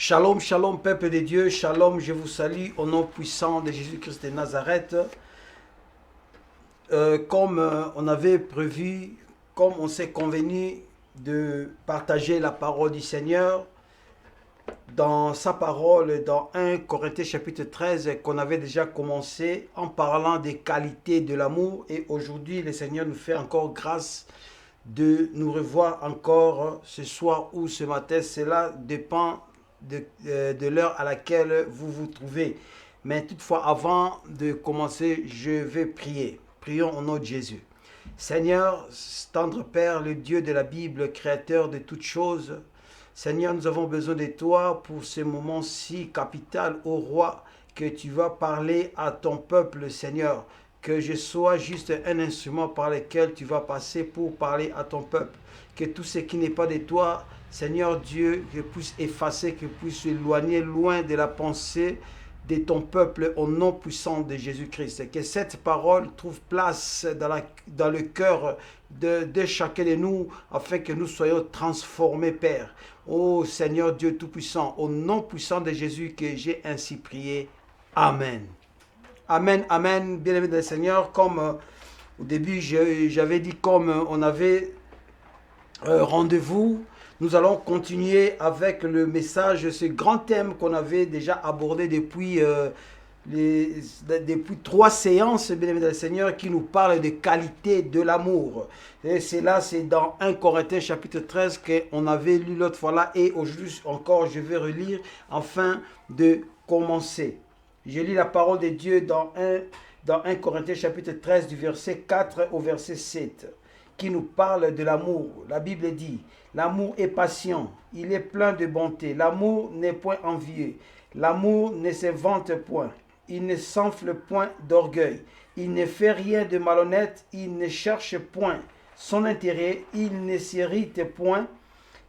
Shalom, shalom, peuple de Dieu, shalom, je vous salue au nom puissant de Jésus-Christ de Nazareth. Comme on avait prévu, comme on s'est convenu de partager la parole du Seigneur, dans sa parole, dans 1 Corinthiens chapitre 13, qu'on avait déjà commencé en parlant des qualités de l'amour. Et aujourd'hui, le Seigneur nous fait encore grâce de nous revoir encore ce soir ou ce matin. Cela dépend de l'heure à laquelle vous vous trouvez. Mais toutefois, avant de commencer, je vais prier. Prions au nom de Jésus. Seigneur, tendre Père, le Dieu de la Bible, créateur de toutes choses, Seigneur, nous avons besoin de toi pour ce moment si capital, ô Roi, que tu vas parler à ton peuple, Seigneur. Que je sois juste un instrument par lequel tu vas passer pour parler à ton peuple. Que tout ce qui n'est pas de toi, Seigneur Dieu, que puisse effacer, que puisse éloigner loin de la pensée de ton peuple au nom puissant de Jésus-Christ. Que cette parole trouve place dans le cœur de chacun de nous afin que nous soyons transformés, Père. Ô Seigneur Dieu Tout-Puissant, au nom puissant de Jésus que j'ai ainsi prié. Amen. Amen, amen, bien-aimé dans le Seigneur. Comme au début, j'avais dit, comme on avait rendez-vous, nous allons continuer avec le message, ce grand thème qu'on avait déjà abordé depuis 3 séances, bien-aimé dans le Seigneur, qui nous parle de qualité de l'amour. Et c'est dans 1 Corinthiens chapitre 13 qu'on avait lu l'autre fois là, et aujourd'hui encore, je vais relire afin de commencer. Je lis la parole de Dieu dans 1 Corinthiens chapitre 13 du verset 4 au verset 7 qui nous parle de l'amour. La Bible dit, l'amour est patient, il est plein de bonté, l'amour n'est point envieux, l'amour ne se vante point, il ne s'enfle point d'orgueil, il ne fait rien de malhonnête, il ne cherche point son intérêt, il ne s'irrite point,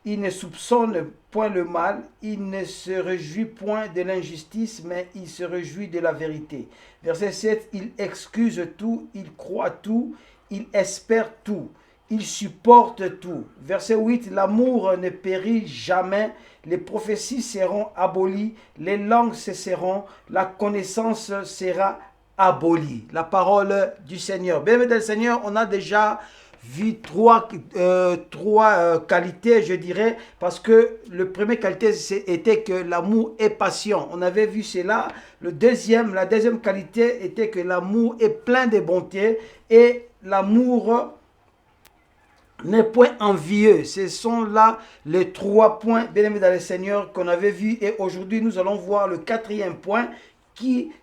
il ne soupçonne point le mal, il ne se réjouit point de l'injustice, mais il se réjouit de la vérité. Verset 7, il excuse tout, il croit tout, il espère tout, il supporte tout. Verset 8, l'amour ne périt jamais, les prophéties seront abolies, les langues cesseront, la connaissance sera abolie. La parole du Seigneur. Bien-aimé dans le Seigneur, on a déjà vu trois qualités, je dirais, parce que le premier qualité était que l'amour est patient. On avait vu cela. La deuxième qualité était que l'amour est plein de bonté et l'amour n'est point envieux. Ce sont là les 3 points, bien aimés dans le Seigneur, qu'on avait vus. Et aujourd'hui, nous allons voir le 4e point,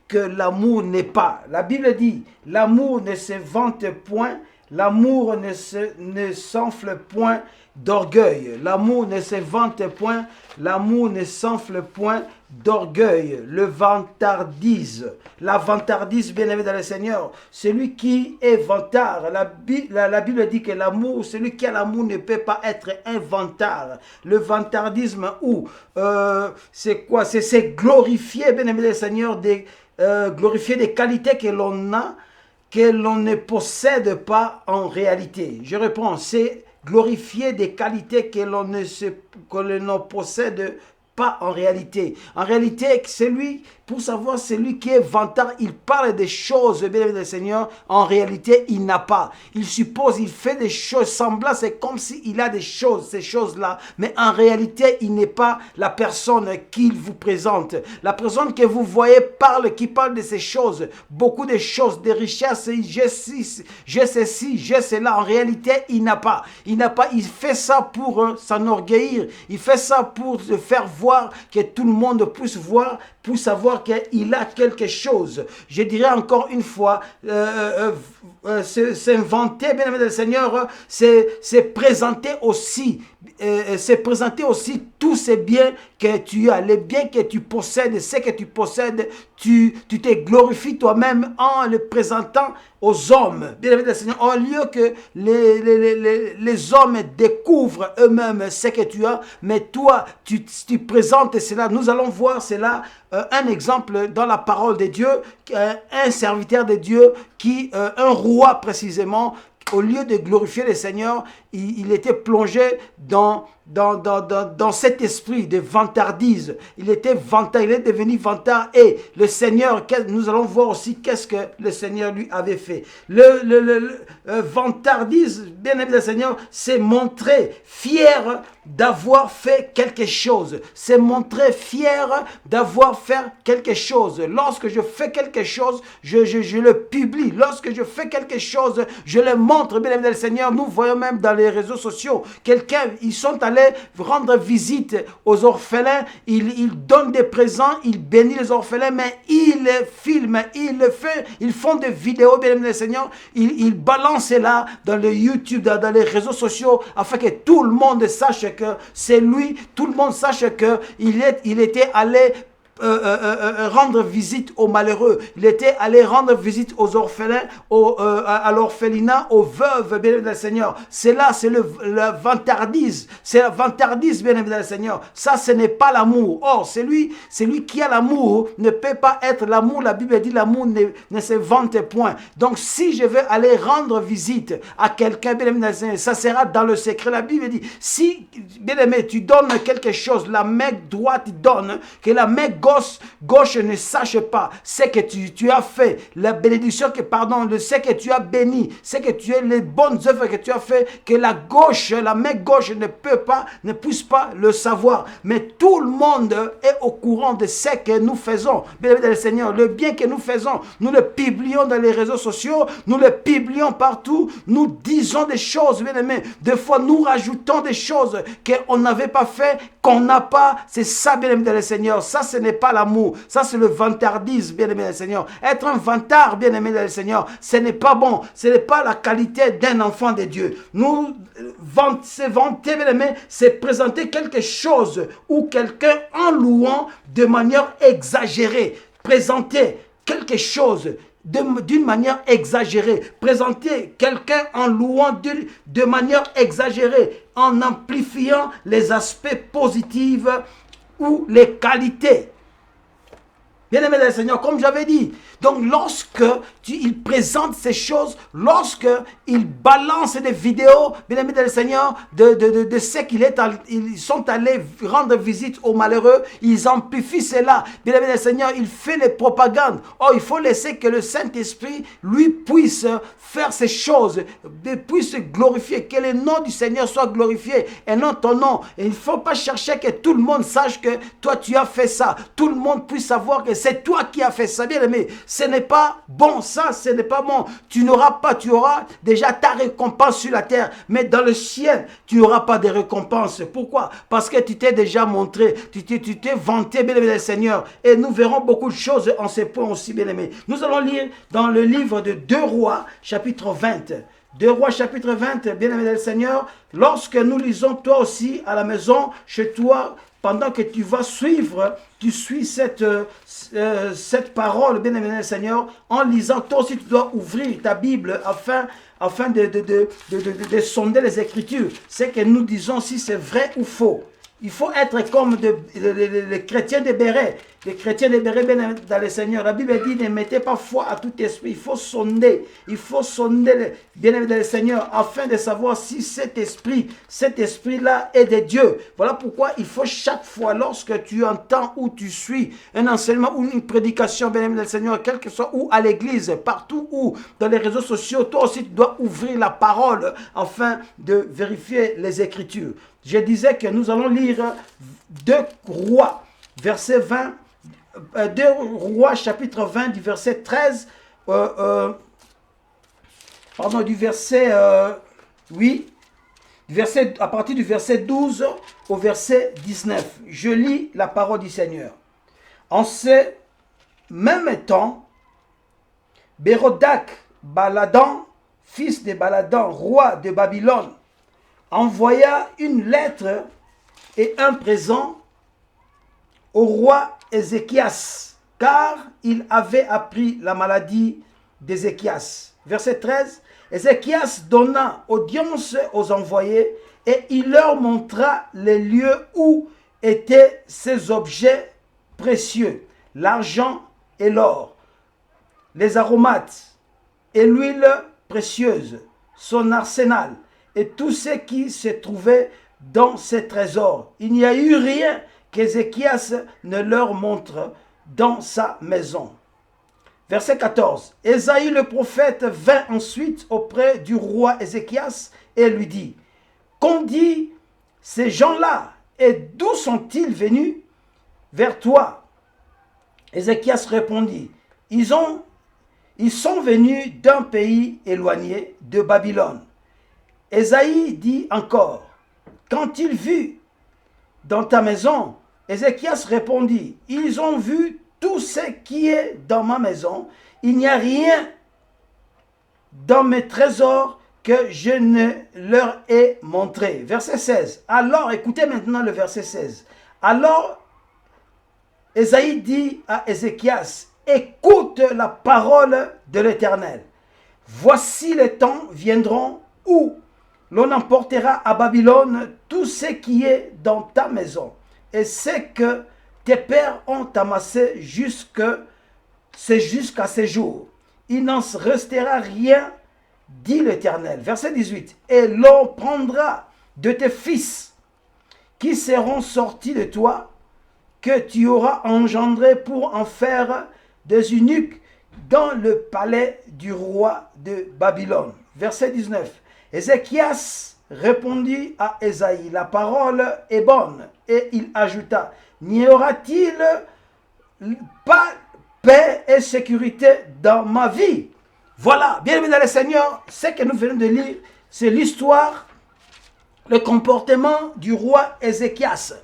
que l'amour n'est pas. La Bible dit, l'amour ne se vante point, l'amour ne s'enfle point d'orgueil. L'amour ne se vante point, l'amour ne s'enfle point d'orgueil. Le vantardise. La vantardise, bien aimé dans le Seigneur. Celui qui est vantard. La Bible dit que l'amour, celui qui a l'amour ne peut pas être un vantard. Le vantardisme, c'est quoi? C'est glorifier, bien aimé dans le Seigneur, glorifier des qualités que l'on a, que l'on ne possède pas en réalité. Je reprends, c'est glorifier des qualités que l'on ne possède pas en réalité. En réalité, pour savoir celui qui est vantard, il parle des choses, bien aimé le Seigneur, en réalité, il n'a pas. Il suppose, il fait des choses semblables, c'est comme s'il a des choses, ces choses-là, mais en réalité, il n'est pas la personne qu'il vous présente. La personne que vous voyez qui parle de ces choses, beaucoup de choses, des richesses, j'ai ceci, j'ai cela. En réalité, il n'a pas. Il fait ça pour s'enorgueillir, il fait ça pour se faire voir, que tout le monde puisse voir, pour savoir qu'il a quelque chose. Je dirais encore une fois, s'inventer, bien aimé le Seigneur, c'est présenter aussi tous ces biens que tu as, les biens que tu possèdes, ce que tu possèdes, tu te glorifies toi-même en le présentant aux hommes. Bien aimé le Seigneur, au lieu que les hommes découvrent eux-mêmes ce que tu as, mais toi, tu présentes cela. Nous allons voir cela, un exemple dans la parole de Dieu, un serviteur de Dieu, un roi précisément, au lieu de glorifier le Seigneur, il était plongé dans dans cet esprit de vantardise. Il était vantard, il est devenu vantard. Et le Seigneur, nous allons voir aussi qu'est-ce que le Seigneur lui avait fait. Le vantardise, bien aimé le Seigneur, c'est montrer fier d'avoir fait quelque chose. C'est montrer fier d'avoir fait quelque chose. Lorsque je fais quelque chose, je le publie. Lorsque je fais quelque chose, je le montre. Bien aimé le Seigneur, nous voyons même dans les réseaux sociaux, ils sont allés rendre visite aux orphelins, ils donnent des présents, ils bénissent les orphelins, mais ils filment, ils font des vidéos, bien aimé le Seigneur, ils balancent là dans le YouTube, dans les réseaux sociaux, afin que tout le monde sache que c'est lui, tout le monde sache que il était allé rendre visite aux malheureux. Il était allé rendre visite aux orphelins, à l'orphelinat, aux veuves, bien aimé le Seigneur. C'est là, c'est le vantardise. C'est la vantardise, bien aimé le Seigneur. Ça, ce n'est pas l'amour. Or, c'est lui qui a l'amour ne peut pas être l'amour. La Bible dit l'amour ne se vante point. Donc, si je veux aller rendre visite à quelqu'un, bien aimé le Seigneur, ça sera dans le secret. La Bible dit, si, bien aimé, tu donnes quelque chose, la main droite donne, que la main gauche ne sache pas ce que tu as fait, la bénédiction ce que tu as béni, ce que tu as, les bonnes œuvres que tu as fait, que la main gauche ne puisse pas le savoir. Mais tout le monde est au courant de ce que nous faisons. Bien aimé le Seigneur, le bien que nous faisons, nous le publions dans les réseaux sociaux, nous le publions partout, nous disons des choses, bien aimé. Des fois, nous rajoutons des choses qu'on n'avait pas fait, qu'on n'a pas. C'est ça, bien aimé le Seigneur. Ça, ce n'est pas l'amour. Ça, c'est le vantardisme, bien aimé le Seigneur. Être un vantard, bien aimé le Seigneur, ce n'est pas bon. Ce n'est pas la qualité d'un enfant de Dieu. Nous, se vanter, bien aimé, c'est présenter quelque chose ou quelqu'un en louant de manière exagérée. Présenter quelque chose d'une manière exagérée. Présenter quelqu'un en louant de manière exagérée, en amplifiant les aspects positifs ou les qualités. Bien aimé le Seigneur, comme j'avais dit. Donc, lorsque il présente ces choses, lorsque il balance des vidéos, bien aimé le Seigneur, de ce ils sont allés rendre visite aux malheureux, ils amplifient cela. Bien aimé le Seigneur, il fait les propagandes. Oh, il faut laisser que le Saint-Esprit, lui, puisse faire ces choses, puisse glorifier, que le nom du Seigneur soit glorifié, et non ton nom. Et il ne faut pas chercher que tout le monde sache que toi, tu as fait ça. Tout le monde puisse savoir que c'est toi qui as fait ça, bien aimé. Ce n'est pas bon, ça, ce n'est pas bon. Tu auras déjà ta récompense sur la terre, mais dans le ciel, tu n'auras pas de récompense. Pourquoi? Parce que tu t'es déjà montré, tu t'es vanté, bien aimé le Seigneur. Et nous verrons beaucoup de choses en ces points aussi, bien aimé. Nous allons lire dans le livre de 2 Rois, chapitre 20. 2 Rois, chapitre 20, bien aimé le Seigneur. Lorsque nous lisons, toi aussi, à la maison, chez toi, pendant que tu vas suivre, tu suis cette parole, bien aimé Seigneur, en lisant, toi aussi tu dois ouvrir ta Bible afin de sonder les Écritures. C'est que nous disons si c'est vrai ou faux. Il faut être comme les chrétiens de Béret. Les chrétiens de Béret, bien dans le Seigneur. La Bible dit, ne mettez pas foi à tout esprit. Il faut sonder. Il faut sonder, bien aimé dans le Seigneur, afin de savoir si cet esprit-là est de Dieu. Voilà pourquoi il faut chaque fois, lorsque tu entends ou tu suis un enseignement ou une prédication, bien aimé dans le Seigneur, quel que soit, ou à l'église, partout ou dans les réseaux sociaux, toi aussi tu dois ouvrir la parole afin de vérifier les Écritures. Je disais que nous allons lire 2 Rois, verset 20, 2 Rois, chapitre 20, du verset 13, du verset, à partir du verset 12 au verset 19. Je lis la parole du Seigneur. En ce même temps, Bérodac, Baladan, fils de Baladan, roi de Babylone, envoya une lettre et un présent au roi Ézéchias, car il avait appris la maladie d'Ézéchias. Verset 13, Ézéchias donna audience aux envoyés et il leur montra les lieux où étaient ses objets précieux, l'argent et l'or, les aromates et l'huile précieuse, son arsenal, et tout ce qui se trouvait dans ses trésors. Il n'y a eu rien qu'Ézéchias ne leur montre dans sa maison. Verset 14. Ésaïe le prophète vint ensuite auprès du roi Ézéchias et lui dit, qu'ont dit ces gens-là et d'où sont-ils venus vers toi? Ézéchias répondit, ils sont venus d'un pays éloigné de Babylone. Ésaïe dit encore, quand il vit dans ta maison, Ézéchias répondit, ils ont vu tout ce qui est dans ma maison, il n'y a rien dans mes trésors que je ne leur ai montré. Verset 16. Alors, écoutez maintenant le verset 16. Alors, Ésaïe dit à Ézéchias, écoute la parole de l'Éternel. Voici les temps viendront où l'on emportera à Babylone tout ce qui est dans ta maison et ce que tes pères ont amassé jusqu'à ces jours. Il n'en restera rien, dit l'Éternel. Verset 18. Et l'on prendra de tes fils qui seront sortis de toi, que tu auras engendré pour en faire des eunuques dans le palais du roi de Babylone. Verset 19. Ézéchias répondit à Ésaïe, la parole est bonne. Et il ajouta, n'y aura-t-il pas paix et sécurité dans ma vie? Voilà, bien aimé dans le Seigneur, ce que nous venons de lire, c'est l'histoire, le comportement du roi Ézéchias.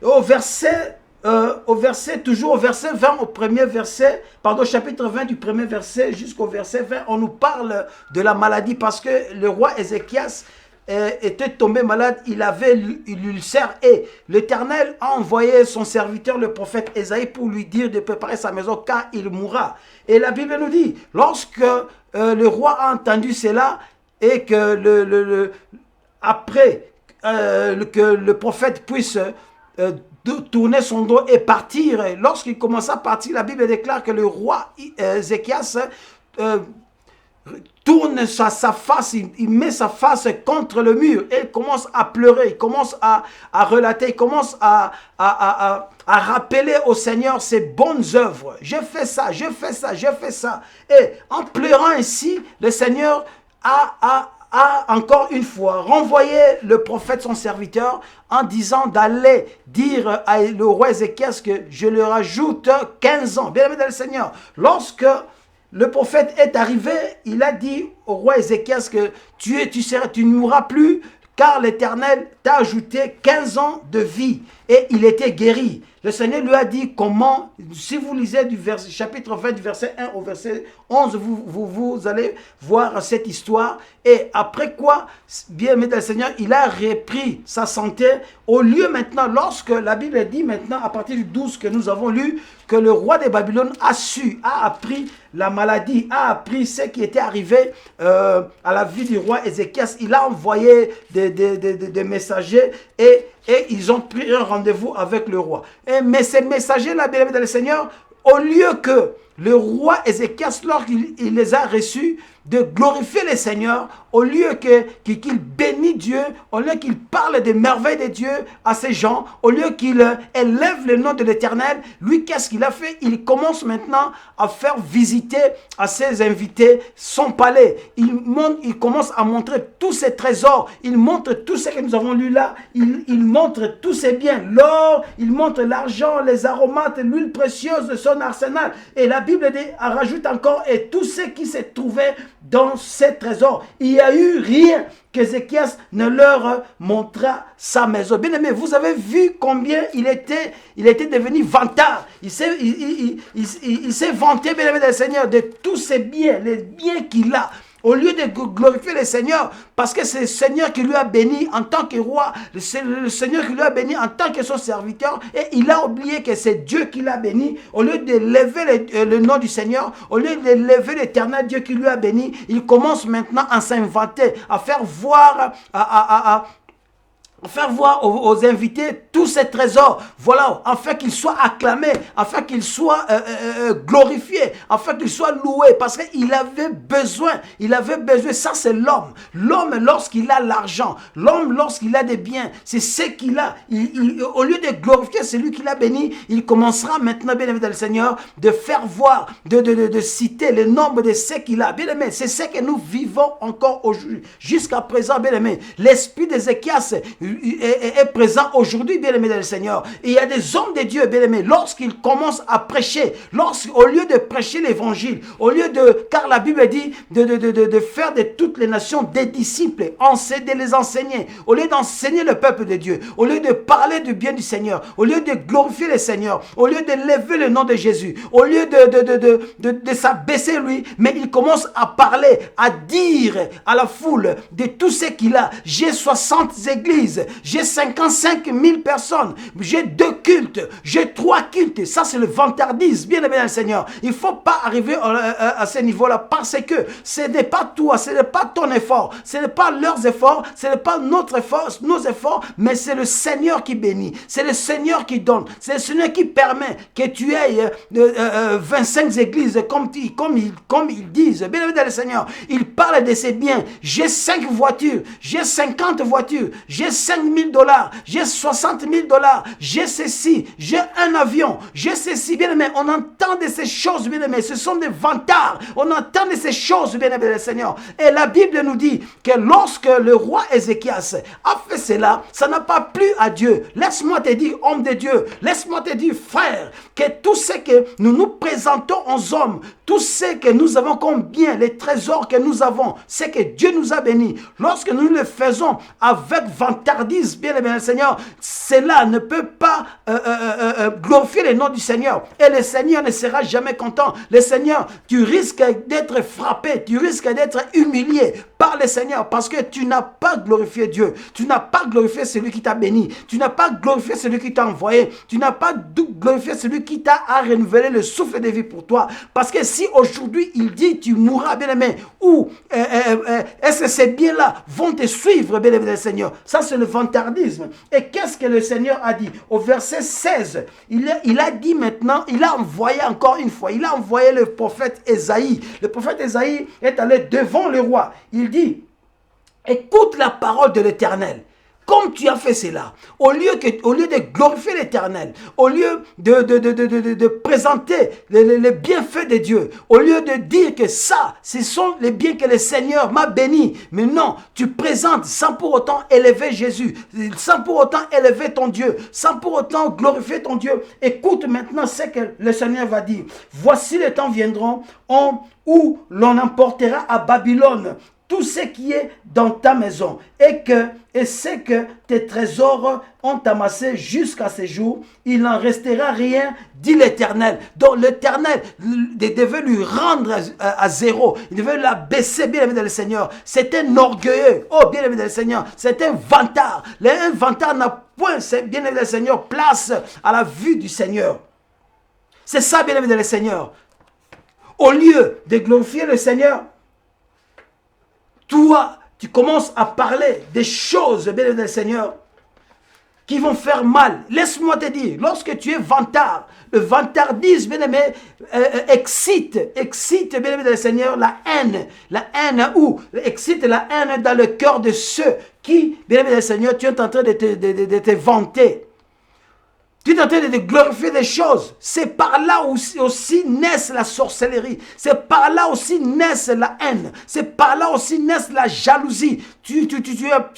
Au verset 20, au premier verset, chapitre 20 du premier verset jusqu'au verset 20, on nous parle de la maladie parce que le roi Ézéchias était tombé malade, il avait l'ulcère et l'Éternel a envoyé son serviteur le prophète Ésaïe pour lui dire de préparer sa maison car il mourra. Et la Bible nous dit, lorsque le roi a entendu cela et que après que le prophète puisse tourner son dos et partir, lorsqu'il commença à partir, la Bible déclare que le roi Ézéchias tourne sa face, il met sa face contre le mur et il commence à pleurer, il commence à relater, il commence à rappeler au Seigneur ses bonnes œuvres. Je fais ça, je fais ça, je fais ça. Et en pleurant ainsi, le Seigneur a encore une fois renvoyé le prophète, son serviteur, en disant d'aller dire au roi Ézéchias que je lui rajoute 15 ans. Bien aimé dans le Seigneur, lorsque le prophète est arrivé, il a dit au roi Ézéchias que tu ne mourras plus car l'Éternel t'a ajouté 15 ans de vie et il était guéri. Le Seigneur lui a dit comment, si vous lisez du chapitre 20 du verset 1 au verset 11, vous allez voir cette histoire. Et après quoi, bien aimé dans le Seigneur, il a repris sa santé. Au lieu maintenant, lorsque la Bible dit maintenant, à partir du 12 que nous avons lu, que le roi de Babylone a appris la maladie, a appris ce qui était arrivé à la vie du roi Ézéchias. Il a envoyé des messagers et ils ont pris un rendez-vous avec le roi. Mais ces messagers-là, bien aimés dans le Seigneur, au lieu que le roi Ézéchias, lorsqu'il les a reçus, de glorifier le Seigneur, au lieu qu'il bénisse Dieu, au lieu qu'il parle des merveilles de Dieu à ces gens, au lieu qu'il élève le nom de l'Éternel, lui, qu'est-ce qu'il a fait? Il commence maintenant à faire visiter à ses invités son palais. Il commence à montrer tous ses trésors, il montre tout ce que nous avons lu là, il montre tous ses biens, l'or, il montre l'argent, les aromates, l'huile précieuse de son arsenal. Et la Bible rajoute encore, et tout ce qui s'est trouvé dans ces trésors. Il n'y a eu rien qu'Ézéchias ne leur montra sa maison. Bien aimé, vous avez vu combien il était devenu vantard. Il s'est vanté, bien aimé, du Seigneur, de tous ses biens, les biens qu'il a. Au lieu de glorifier le Seigneur, parce que c'est le Seigneur qui lui a béni en tant que roi, c'est le Seigneur qui lui a béni en tant que son serviteur, et il a oublié que c'est Dieu qui l'a béni. Au lieu de lever le nom du Seigneur, au lieu de lever l'Éternel Dieu qui lui a béni, il commence maintenant à s'inventer, à faire voir faire voir aux invités tous ces trésors, voilà, afin qu'ils soient acclamés, afin qu'ils soient glorifiés, afin qu'ils soient loués, parce qu'il avait besoin, ça c'est l'homme. L'homme lorsqu'il a l'argent, l'homme lorsqu'il a des biens, c'est ce qu'il a. Au lieu de glorifier celui qui l'a béni, il commencera maintenant, bien aimé dans le Seigneur, de faire voir, de citer le nombre de ce qu'il a. Bien aimé, c'est ce que nous vivons encore aujourd'hui, jusqu'à présent, bien aimé. L'esprit d'Ézéchias est présent aujourd'hui, bien aimé dans le Seigneur. Et il y a des hommes de Dieu, bien aimé, lorsqu'ils commencent à prêcher, au lieu de prêcher l'évangile, car la Bible dit de faire de toutes les nations des disciples, de les enseigner, au lieu d'enseigner le peuple de Dieu, au lieu de parler du bien du Seigneur, au lieu de glorifier le Seigneur, au lieu de lever le nom de Jésus, au lieu de s'abaisser lui, mais il commence à parler, à dire à la foule de tout ce qu'il a. J'ai 60 églises, j'ai 55 000 personnes, j'ai 2 cultes, j'ai 3 cultes. Ça c'est le vantardisme, bien aimé dans le Seigneur. Il ne faut pas arriver à ce niveau-là, parce que ce n'est pas toi, ce n'est pas ton effort, ce n'est pas leurs efforts, ce n'est pas notre effort, nos efforts, mais c'est le Seigneur qui bénit, c'est le Seigneur qui donne, c'est le Seigneur qui permet que tu aies 25 églises comme ils disent. Bien aimé dans le Seigneur, il parle de ses biens. J'ai 5 voitures, j'ai 50 voitures, j'ai 5 000 $, j'ai 60 000 $, j'ai ceci, j'ai un avion, j'ai ceci. Bien aimé, on entend de ces choses, bien aimé, ce sont des vantards, on entend de ces choses, bien aimé dans le Seigneur. Et la Bible nous dit que lorsque le roi Ézéchias a fait cela, ça n'a pas plu à Dieu. Laisse-moi te dire, homme de Dieu, laisse-moi te dire, frère, que tout ce que nous présentons aux hommes, tout ce que nous avons comme bien, les trésors que nous avons, c'est que Dieu nous a bénis. Lorsque nous le faisons avec vantardise, bien aimé le Seigneur, cela ne peut pas glorifier le nom du Seigneur. Et le Seigneur ne sera jamais content. Le Seigneur, tu risques d'être frappé, tu risques d'être humilié par le Seigneur, parce que tu n'as pas glorifié Dieu, tu n'as pas glorifié celui qui t'a béni, tu n'as pas glorifié celui qui t'a envoyé, tu n'as pas glorifié celui qui t'a renouvelé le souffle de vie pour toi. Parce que si aujourd'hui il dit tu mourras, bien aimé, ou est-ce que ces biens-là vont te suivre, bien aimé, Seigneur? Ça c'est le vantardisme. Et qu'est-ce que le Seigneur a dit au verset 16? Il a dit maintenant, il a envoyé encore une fois, il a envoyé le prophète Ésaïe. Le prophète Ésaïe est allé devant le roi. Il dit, écoute la parole de l'Éternel. Comme tu as fait cela, au lieu de glorifier l'Éternel, au lieu de présenter les bienfaits de Dieu, au lieu de dire que ça, ce sont les biens que le Seigneur m'a bénis, mais non, tu présentes sans pour autant élever Jésus, sans pour autant élever ton Dieu, sans pour autant glorifier ton Dieu. Écoute maintenant ce que le Seigneur va dire. Voici les temps viendront où l'on emportera à Babylone tout ce qui est dans ta maison, et c'est que tes trésors ont amassé jusqu'à ce jour, il n'en restera rien, dit l'Éternel. Donc l'Éternel devait lui rendre à zéro, il devait l'abaisser, bien aimé dans le Seigneur. C'est un orgueilleux, oh bien aimé dans le Seigneur, c'est un vantard. Un vantard n'a point, bien aimé dans le Seigneur, place à la vue du Seigneur. C'est ça, bien aimé dans le Seigneur. Au lieu de glorifier le Seigneur, toi, tu commences à parler des choses, bien aimé, Seigneur, qui vont faire mal. Laisse-moi te dire, lorsque tu es vantard, le vantardisme, bien aimé, excite, bien aimé, le Seigneur, la haine, excite la haine dans le cœur de ceux qui, bien aimé, le Seigneur, tu es en train de te vanter. Tu es en train de glorifier des choses. C'est par là aussi naissent la sorcellerie. C'est par là aussi naissent la haine. C'est par là aussi naissent la jalousie. Tu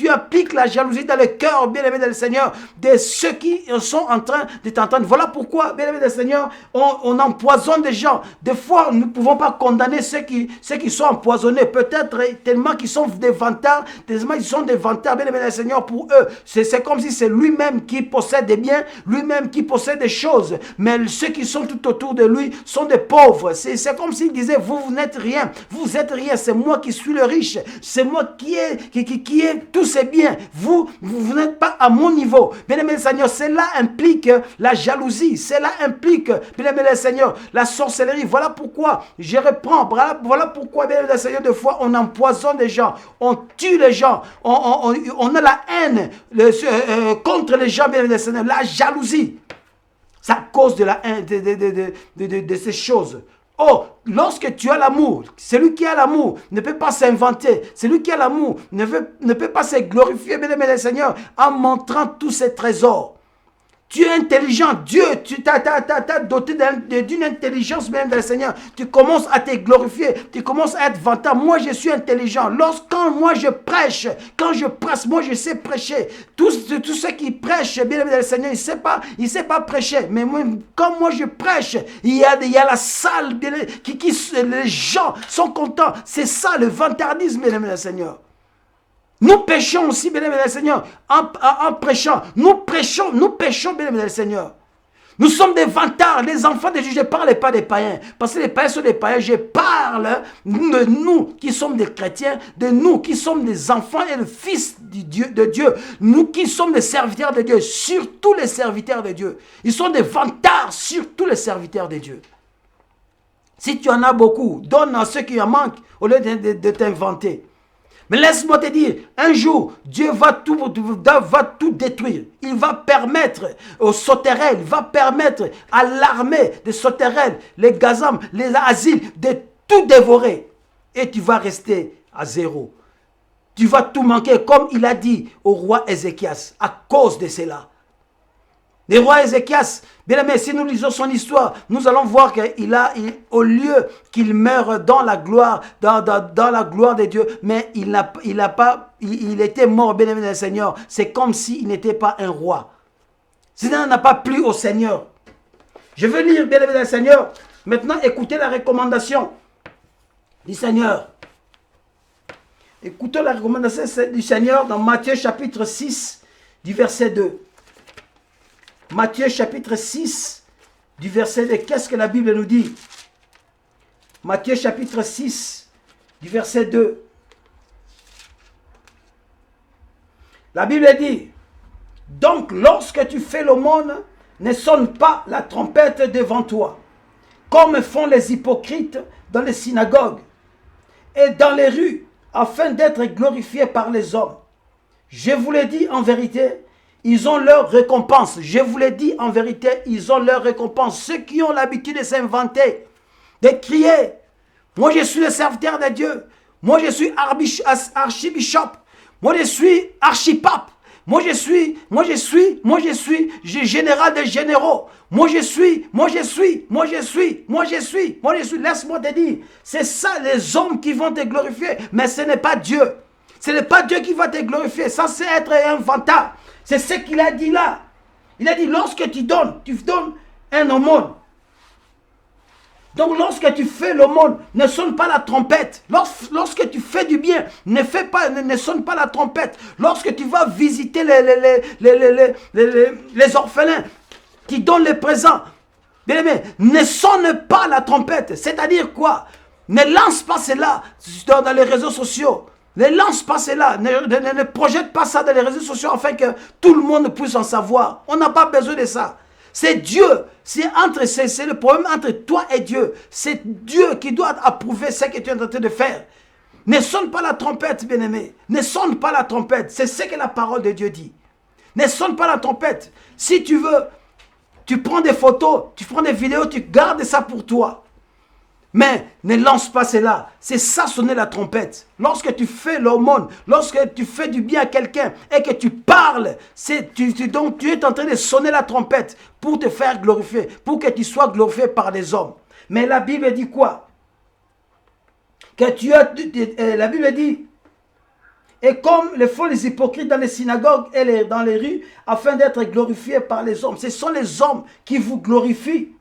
appliques la jalousie dans le cœur, bien-aimé dans le Seigneur, de ceux qui sont en train de t'entendre. Voilà pourquoi, bien-aimé dans le Seigneur, on empoisonne des gens. Des fois, nous ne pouvons pas condamner ceux qui sont empoisonnés. Peut-être tellement qu'ils sont des vantards, bien-aimé dans le Seigneur, pour eux. C'est comme si c'est lui-même qui possède des biens, lui-même lui-même qui possède des choses, mais ceux qui sont tout autour de lui sont des pauvres. C'est comme s'il disait, vous n'êtes rien, vous êtes rien, c'est moi qui suis le riche, c'est moi qui ai tous ces biens, vous n'êtes pas à mon niveau. Bien-aimé le Seigneur, cela implique la jalousie, cela implique, bien-aimé le Seigneur, la sorcellerie. Voilà pourquoi je reprends, voilà pourquoi, bien-aimé le Seigneur, des fois on empoisonne les gens, on tue les gens, on a la haine contre les gens, bien-aimé le Seigneur, la jalousie. C'est à cause de la haine, de ces choses. Oh, lorsque tu as l'amour, celui qui a l'amour ne peut pas s'inventer. Celui qui a l'amour ne peut pas se glorifier, bien-aimé le Seigneur, en montrant tous ses trésors. Tu es intelligent, Dieu, tu t'as doté d'une intelligence même le Seigneur. Tu commences à te glorifier, tu commences à être vantant. Moi, je suis intelligent. Quand moi je prêche, quand je presse, moi je sais prêcher. Tous ceux qui prêchent, bien le Seigneur, il ne sait pas prêcher. Mais moi, quand moi je prêche, il y a la salle, les gens sont contents. C'est ça le vantardisme, bien le Seigneur. Nous péchons aussi, bien-aimé le Seigneur, en prêchant. Nous péchons, bien-aimé le Seigneur. Nous sommes des vantards, les enfants de Dieu. Je ne parle pas des païens, parce que les païens sont des païens. Je parle de nous qui sommes des chrétiens, de nous qui sommes des enfants et le Fils de Dieu. Nous qui sommes des serviteurs de Dieu, surtout les serviteurs de Dieu. Ils sont des vantards, surtout les serviteurs de Dieu. Si tu en as beaucoup, donne à ceux qui en manquent au lieu de t'inventer. Mais laisse-moi te dire, un jour, Dieu va tout détruire. Il va permettre aux sauterelles, il va permettre à l'armée des sauterelles, les gazams, les asiles, de tout dévorer. Et tu vas rester à zéro. Tu vas tout manquer, comme il a dit au roi Ézéchias, à cause de cela. Le roi Ézéchias, bien aimé, si nous lisons son histoire, nous allons voir au lieu qu'il meure dans la gloire, dans la gloire de Dieu, mais il était mort, bien aimé, le Seigneur. C'est comme s'il n'était pas un roi. Cela n'a pas plu au Seigneur. Je veux lire, bien aimé, le Seigneur. Maintenant, écoutez la recommandation du Seigneur. Écoutez la recommandation du Seigneur dans Matthieu chapitre 6, du verset 2. Matthieu chapitre 6, du verset 2. Qu'est-ce que la Bible nous dit? Matthieu chapitre 6, du verset 2. La Bible dit, donc lorsque tu fais l'aumône, ne sonne pas la trompette devant toi, comme font les hypocrites dans les synagogues et dans les rues, afin d'être glorifiés par les hommes. Je vous l'ai dit en vérité, ils ont leur récompense. Je vous l'ai dit en vérité, ils ont leur récompense. Ceux qui ont l'habitude de s'inventer, de crier, moi je suis le serviteur de Dieu, moi je suis archibishop, moi je suis archipape, moi je suis général des généraux, moi je suis, laisse-moi te dire, c'est ça les hommes qui vont te glorifier, mais ce n'est pas Dieu. Ce n'est pas Dieu qui va te glorifier, ça c'est être un vantard. C'est ce qu'il a dit là. Il a dit, lorsque tu donnes un aumône. Donc lorsque tu fais l'aumône, ne sonne pas la trompette. Lorsque tu fais du bien, ne sonne pas la trompette. Lorsque tu vas visiter les orphelins qui donnent les présents, bien aimé, ne sonne pas la trompette. C'est-à-dire quoi? Ne lance pas cela dans les réseaux sociaux. Ne lance pas cela, ne projette pas ça dans les réseaux sociaux afin que tout le monde puisse en savoir. On n'a pas besoin de ça. C'est Dieu, c'est le problème entre toi et Dieu. C'est Dieu qui doit approuver ce que tu es en train de faire. Ne sonne pas la trompette, bien-aimé. Ne sonne pas la trompette. C'est ce que la parole de Dieu dit. Ne sonne pas la trompette. Si tu veux, tu prends des photos, tu prends des vidéos, tu gardes ça pour toi. Mais ne lance pas cela. C'est ça sonner la trompette. Lorsque tu fais l'aumône, lorsque tu fais du bien à quelqu'un et que tu parles, donc tu es en train de sonner la trompette pour te faire glorifier, pour que tu sois glorifié par des hommes. Mais la Bible dit quoi? La Bible dit, et comme le font les hypocrites dans les synagogues et dans les rues, afin d'être glorifiés par les hommes. Ce sont les hommes qui vous glorifient.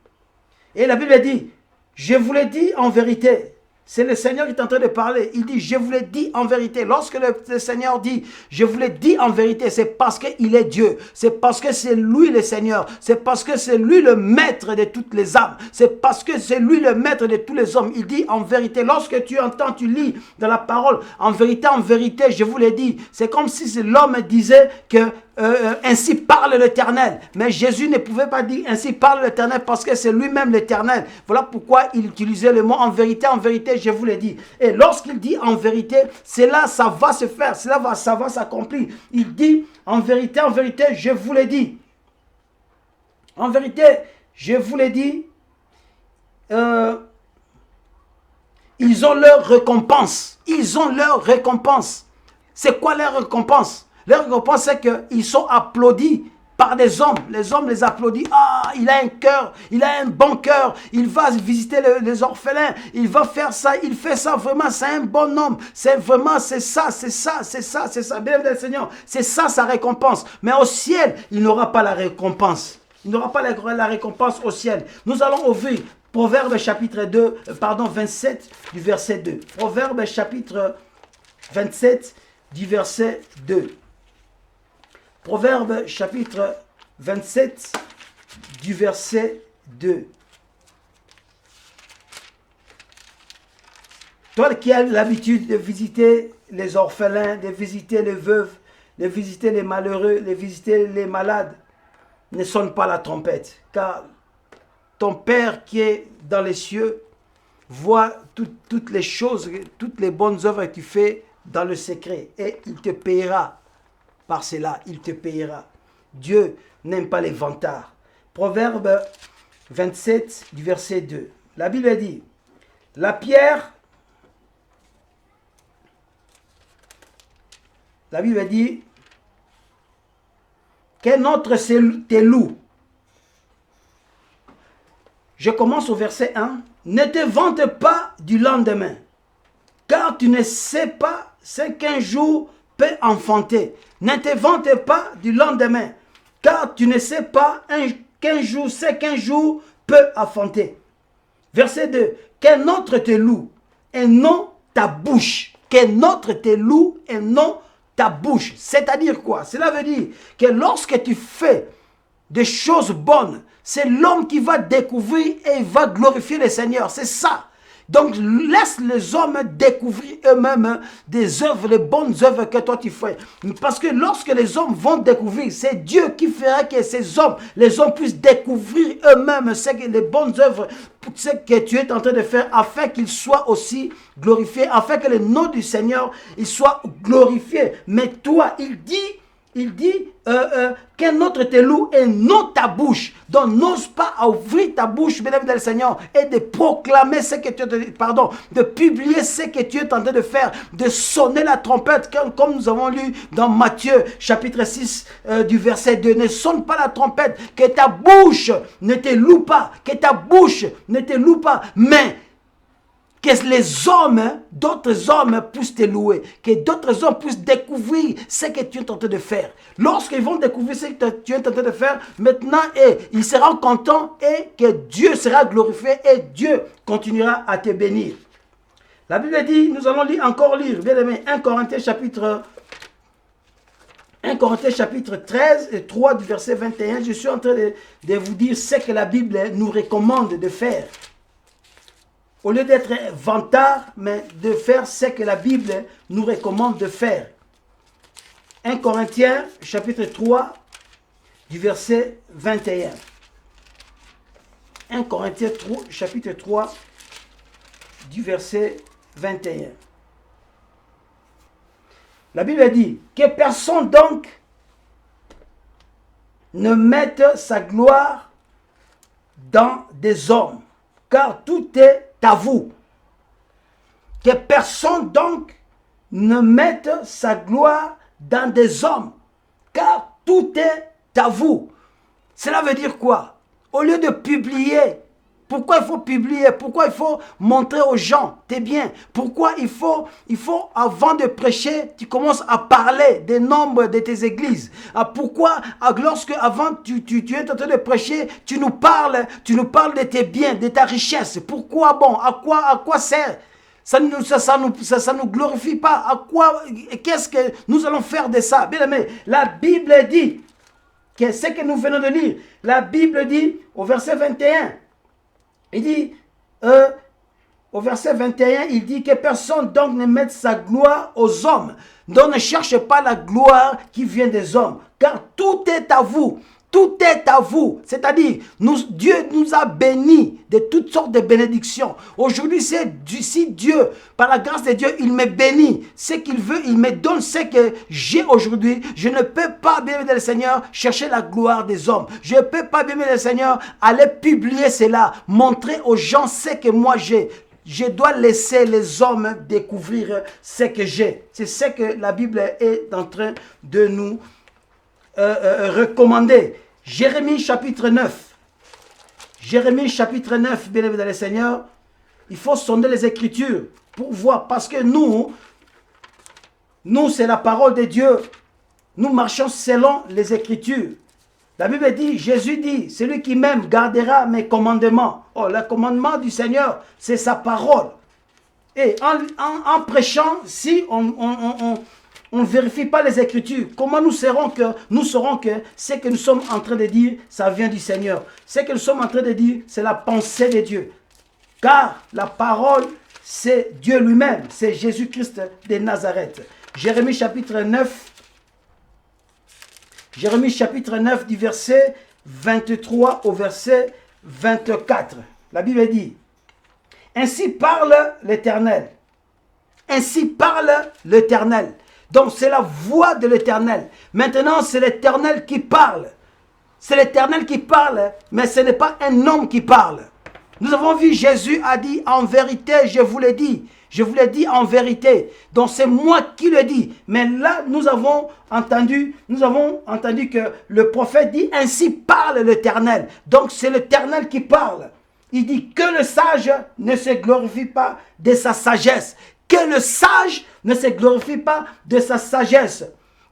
Et la Bible dit, je vous l'ai dit en vérité, C'est le Seigneur qui est en train de parler. Il dit, je vous l'ai dit en vérité. Lorsque le Seigneur dit, je vous l'ai dit en vérité, c'est parce qu'il est Dieu. C'est parce que c'est lui le Seigneur. C'est parce que c'est lui le maître de toutes les âmes. C'est parce que c'est lui le maître de tous les hommes. Il dit en vérité. Lorsque tu entends, tu lis dans la parole, en vérité, je vous l'ai dit. C'est comme si l'homme disait que ainsi parle l'Éternel. Mais Jésus ne pouvait pas dire ainsi parle l'Éternel parce que c'est lui-même l'Éternel. Voilà pourquoi il utilisait le mot en vérité, je vous l'ai dit. Et lorsqu'il dit en vérité, c'est là ça va se faire, ça va s'accomplir. Il dit en vérité, je vous l'ai dit. En vérité, je vous l'ai dit. Ils ont leur récompense. Ils ont leur récompense. C'est quoi leur récompense? Leur récompense, c'est qu'ils sont applaudis par des hommes. Les hommes les applaudissent. Ah, il a un cœur, il a un bon cœur. Il va visiter les orphelins. Il va faire ça, il fait ça vraiment. C'est un bon homme. C'est vraiment, c'est ça. Bien le Seigneur, c'est ça sa récompense. Mais au ciel, il n'aura pas la récompense. Il n'aura pas la récompense au ciel. Nous allons ouvrir Proverbe chapitre 27 du verset 2. Proverbe chapitre 27 du verset 2. Proverbe chapitre 27 du verset 2. Toi qui as l'habitude de visiter les orphelins, de visiter les veuves, de visiter les malheureux, de visiter les malades, ne sonne pas la trompette, car ton Père qui est dans les cieux voit toutes les choses, toutes les bonnes œuvres que tu fais dans le secret, et il te payera. Par cela, il te payera. Dieu n'aime pas les vantards. Proverbe 27 du verset 2. La Bible dit, la pierre, la Bible dit, qu'un autre te loue. Je commence au verset 1. Ne te vante pas du lendemain, car tu ne sais pas ce qu'un jour peut enfanter. Ne te vante pas du lendemain, car tu ne sais pas qu'un jour peut enfanter. Verset 2. Qu'un autre te loue et non ta bouche. Qu'un autre te loue et non ta bouche. C'est-à-dire quoi? Cela veut dire que lorsque tu fais des choses bonnes, c'est l'homme qui va découvrir et il va glorifier le Seigneur. C'est ça. Donc, laisse les hommes découvrir eux-mêmes des œuvres, les bonnes œuvres que toi tu fais. Parce que lorsque les hommes vont découvrir, c'est Dieu qui fera que ces hommes, les hommes puissent découvrir eux-mêmes les bonnes œuvres, ce que tu es en train de faire, afin qu'ils soient aussi glorifiés, afin que le nom du Seigneur il soit glorifié. Mais toi, il dit qu'un autre te loue et non ta bouche. Donc n'ose pas ouvrir ta bouche, mesdames et le Seigneur, et de proclamer ce que tu de publier ce que tu es en train de faire, de sonner la trompette, comme nous avons lu dans Matthieu chapitre 6 du verset 2. Ne sonne pas la trompette, que ta bouche ne te loue pas, que ta bouche ne te loue pas, mais que les hommes, d'autres hommes puissent te louer, que d'autres hommes puissent découvrir ce que tu es en train de faire. Lorsqu'ils vont découvrir ce que tu es en train de faire, maintenant, ils seront contents et que Dieu sera glorifié et Dieu continuera à te bénir. La Bible dit, nous allons encore lire, bien aimé, 1 Corinthiens chapitre 13 et 3 du verset 21. Je suis en train de vous dire ce que la Bible nous recommande de faire. Au lieu d'être vantard, mais de faire ce que la Bible nous recommande de faire. 1 Corinthiens, chapitre 3, du verset 21. 1 Corinthiens, chapitre 3, du verset 21. La Bible dit que personne donc ne mette sa gloire dans des hommes, car tout est à vous. Que personne donc ne mette sa gloire dans des hommes, car tout est à vous. Cela veut dire quoi? Au lieu de publier, pourquoi il faut publier? Pourquoi il faut montrer aux gens tes biens? Pourquoi il faut avant de prêcher, tu commences à parler des nombres de tes églises? Pourquoi lorsque avant tu es en train de prêcher, tu nous parles de tes biens, de ta richesse? Pourquoi bon? À quoi sert? Ça nous glorifie pas. À quoi, qu'est-ce que nous allons faire de ça? Bien aimé, la Bible dit, ce que nous venons de lire, la Bible dit au verset 21, il dit, au verset 21, il dit que personne donc ne mette sa gloire aux hommes. Donc ne cherchez pas la gloire qui vient des hommes, car tout est à vous. Tout est à vous. C'est-à-dire, Dieu nous a bénis de toutes sortes de bénédictions. Aujourd'hui, si Dieu, par la grâce de Dieu, il me bénit, ce qu'il veut, il me donne ce que j'ai aujourd'hui. Je ne peux pas, bien aimé le Seigneur, chercher la gloire des hommes. Je ne peux pas, bien aimé le Seigneur, aller publier cela, montrer aux gens ce que moi j'ai. Je dois laisser les hommes découvrir ce que j'ai. C'est ce que la Bible est en train de nous recommander. Jérémie chapitre 9. Jérémie chapitre 9, bien aimé dans le Seigneur. Il faut sonder les Écritures pour voir. Parce que nous c'est la parole de Dieu. Nous marchons selon les Écritures. La Bible dit, Jésus dit, celui qui m'aime gardera mes commandements. Oh, le commandement du Seigneur, c'est sa parole. Et en prêchant, si on ne vérifie pas les Écritures, comment nous saurons que ce que nous sommes en train de dire, ça vient du Seigneur. Ce que nous sommes en train de dire, c'est la pensée de Dieu. Car la parole, c'est Dieu lui-même, c'est Jésus-Christ de Nazareth. Jérémie chapitre 9, Jérémie chapitre 9 du verset 23 au verset 24. La Bible dit, ainsi parle l'Éternel. Ainsi parle l'Éternel. Donc c'est la voix de l'Éternel. Maintenant c'est l'Éternel qui parle. C'est l'Éternel qui parle, mais ce n'est pas un homme qui parle. Nous avons vu, Jésus a dit, en vérité, je vous l'ai dit. Je vous l'ai dit en vérité. Donc c'est moi qui le dis. Mais là, nous avons entendu que le prophète dit, ainsi parle l'Éternel. Donc c'est l'Éternel qui parle. Il dit que le sage ne se glorifie pas de sa sagesse. Que le sage ne se glorifie pas de sa sagesse.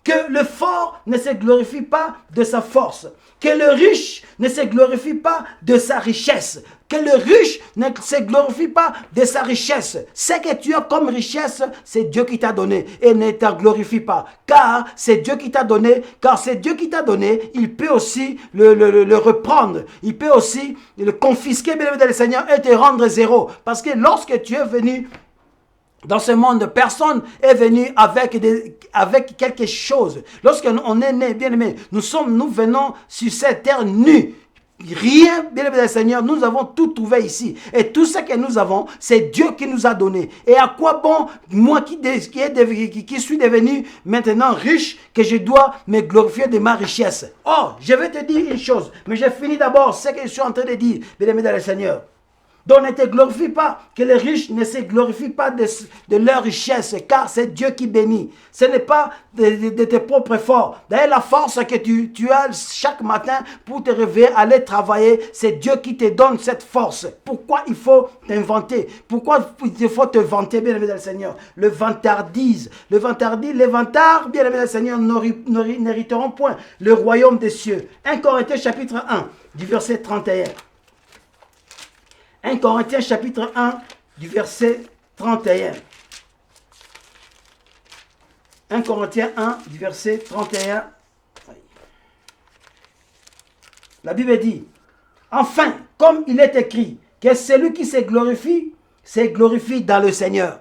Que le fort ne se glorifie pas de sa force. Que le riche ne se glorifie pas de sa richesse. Que le riche ne se glorifie pas de sa richesse. Ce que tu as comme richesse, c'est Dieu qui t'a donné. Et ne te glorifie pas. Car c'est Dieu qui t'a donné. Car c'est Dieu qui t'a donné. Il peut aussi le reprendre. Il peut aussi le confisquer, bien aimé le Seigneur, et te rendre zéro. Parce que lorsque tu es venu dans ce monde, personne est venu avec quelque chose. Lorsqu'on est né, bien aimé, nous venons sur cette terre nue. Rien, bien aimé le Seigneur, nous avons tout trouvé ici. Et tout ce que nous avons, c'est Dieu qui nous a donné. Et à quoi bon, moi qui suis devenu maintenant riche, que je dois me glorifier de ma richesse? Oh, je vais te dire une chose, mais je finis d'abord ce que je suis en train de dire, bien aimé dans le Seigneur. Donc ne te glorifie pas, que les riches ne se glorifient pas de leur richesse, car c'est Dieu qui bénit. Ce n'est pas de tes propres forces. D'ailleurs, la force que tu as chaque matin pour te réveiller, aller travailler, c'est Dieu qui te donne cette force. Pourquoi il faut t'inventer? Pourquoi il faut te vanter, bien aimé dans le Seigneur? Le vantardise. Le vantard, bien aimé dans le Seigneur, n'hériteront point le royaume des cieux. 1 Corinthiens chapitre 1, du verset 31. 1 Corinthiens chapitre 1 du verset 31. 1 Corinthiens 1 du verset 31. La Bible dit, enfin, comme il est écrit, que celui qui se glorifie dans le Seigneur.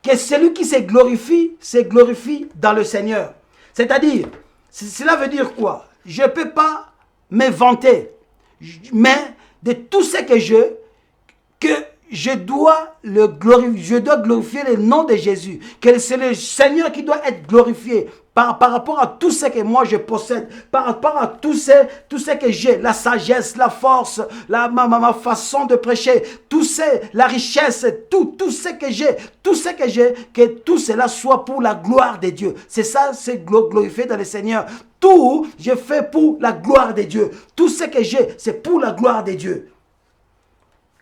Que celui qui se glorifie dans le Seigneur. C'est-à-dire, cela veut dire quoi? Je ne peux pas me vanter, mais de tout ce que je dois glorifier le nom de Jésus. Que c'est le Seigneur qui doit être glorifié par rapport à tout ce que moi je possède, par rapport à tout ce que j'ai, la sagesse, la force, ma façon de prêcher, la richesse, tout ce que j'ai, que tout cela soit pour la gloire de Dieu. C'est ça, c'est glorifier dans le Seigneur. Tout, je fais pour la gloire de Dieu. Tout ce que j'ai, c'est pour la gloire de Dieu.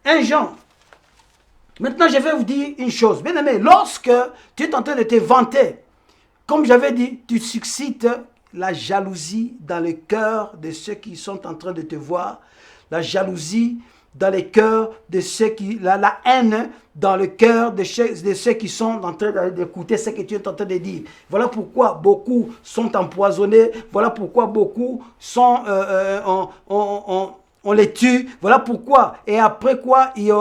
1 Jean. Maintenant, je vais vous dire une chose. Bien aimé, lorsque tu es en train de te vanter, comme j'avais dit, tu suscites la jalousie dans le cœur de ceux qui sont en train de te voir, la jalousie dans les cœurs de ceux qui... La haine dans le cœur de ceux qui sont en train d'écouter ce que tu es en train de dire. Voilà pourquoi beaucoup sont empoisonnés. Voilà pourquoi beaucoup sont... on les tue, voilà pourquoi. Et après quoi, il y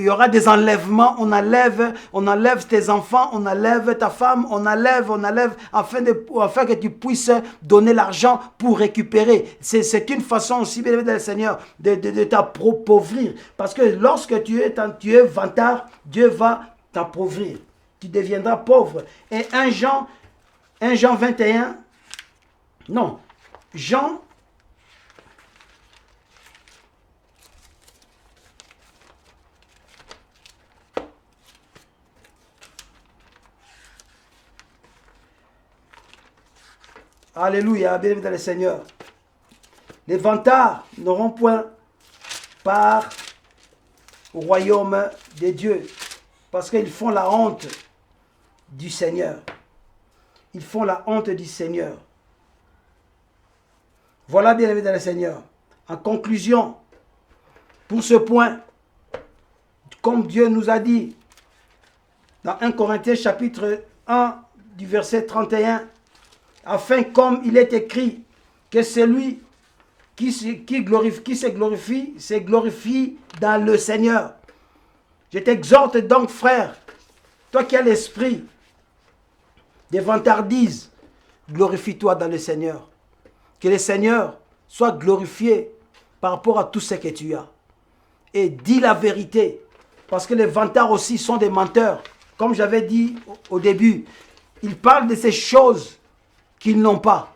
aura des enlèvements. On enlève tes enfants, on enlève ta femme, on enlève, afin que tu puisses donner l'argent pour récupérer. C'est une façon aussi, bien aimé Seigneur, de t'appauvrir. Parce que lorsque tu es vantard, Dieu va t'appauvrir. Tu deviendras pauvre. Et 1 Jean 21, non, Jean... Alléluia, bienvenue dans le Seigneur. Les vantards n'auront point part au royaume des dieux, parce qu'ils font la honte du Seigneur. Ils font la honte du Seigneur. Voilà, bienvenue dans le Seigneur. En conclusion, pour ce point, comme Dieu nous a dit dans 1 Corinthiens chapitre 1 du verset 31, afin comme il est écrit que celui qui se glorifie dans le Seigneur. Je t'exhorte donc, frère, toi qui as l'esprit des vantardises, glorifie-toi dans le Seigneur. Que le Seigneur soit glorifié par rapport à tout ce que tu as. Et dis la vérité, parce que les vantards aussi sont des menteurs. Comme j'avais dit au début, ils parlent de ces choses qu'ils n'ont pas.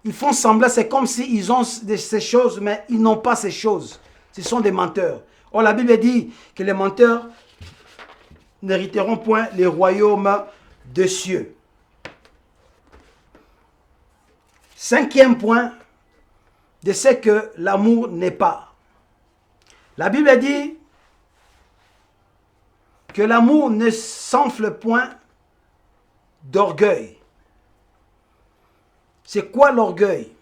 Ils font semblant, c'est comme s'ils ont ces choses, mais ils n'ont pas ces choses. Ce sont des menteurs. Or, la Bible dit que les menteurs n'hériteront point les royaumes des cieux. 5e point de ce que l'amour n'est pas. La Bible dit que l'amour ne s'enfle point d'orgueil. C'est quoi l'orgueil?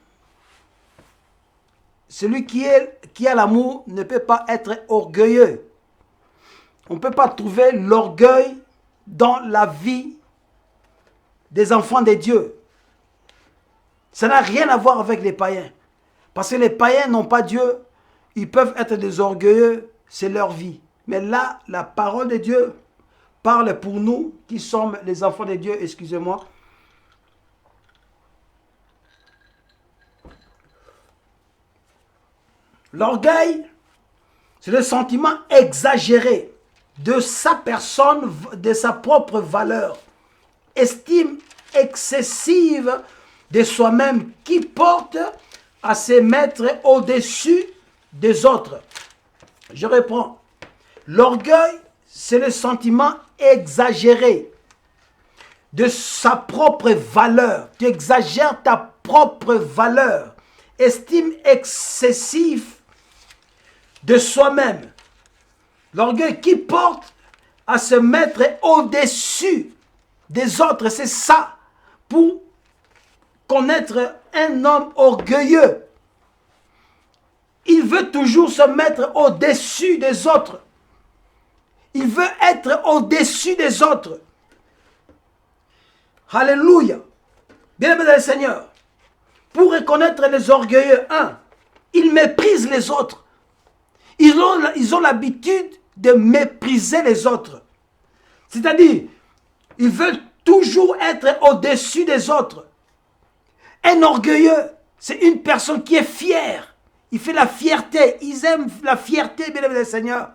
Celui qui a l'amour ne peut pas être orgueilleux. On ne peut pas trouver l'orgueil dans la vie des enfants de Dieu. Ça n'a rien à voir avec les païens. Parce que les païens n'ont pas Dieu. Ils peuvent être des orgueilleux, c'est leur vie. Mais là, la parole de Dieu parle pour nous qui sommes les enfants de Dieu, excusez-moi. L'orgueil, c'est le sentiment exagéré de sa personne, de sa propre valeur. Estime excessive de soi-même qui porte à se mettre au-dessus des autres. Je reprends. L'orgueil, c'est le sentiment exagéré de sa propre valeur. Tu exagères ta propre valeur. Estime excessive de soi-même. L'orgueil qui porte à se mettre au-dessus des autres. C'est ça. Pour connaître un homme orgueilleux, il veut toujours se mettre au-dessus des autres. Il veut être au-dessus des autres. Alléluia. Bien-aimé dans le Seigneur. Pour reconnaître les orgueilleux, ils méprisent les autres. Ils ont l'habitude de mépriser les autres. C'est-à-dire, ils veulent toujours être au-dessus des autres. Un orgueilleux, c'est une personne qui est fière. Il fait la fierté. Ils aiment la fierté, bien aimé Seigneur.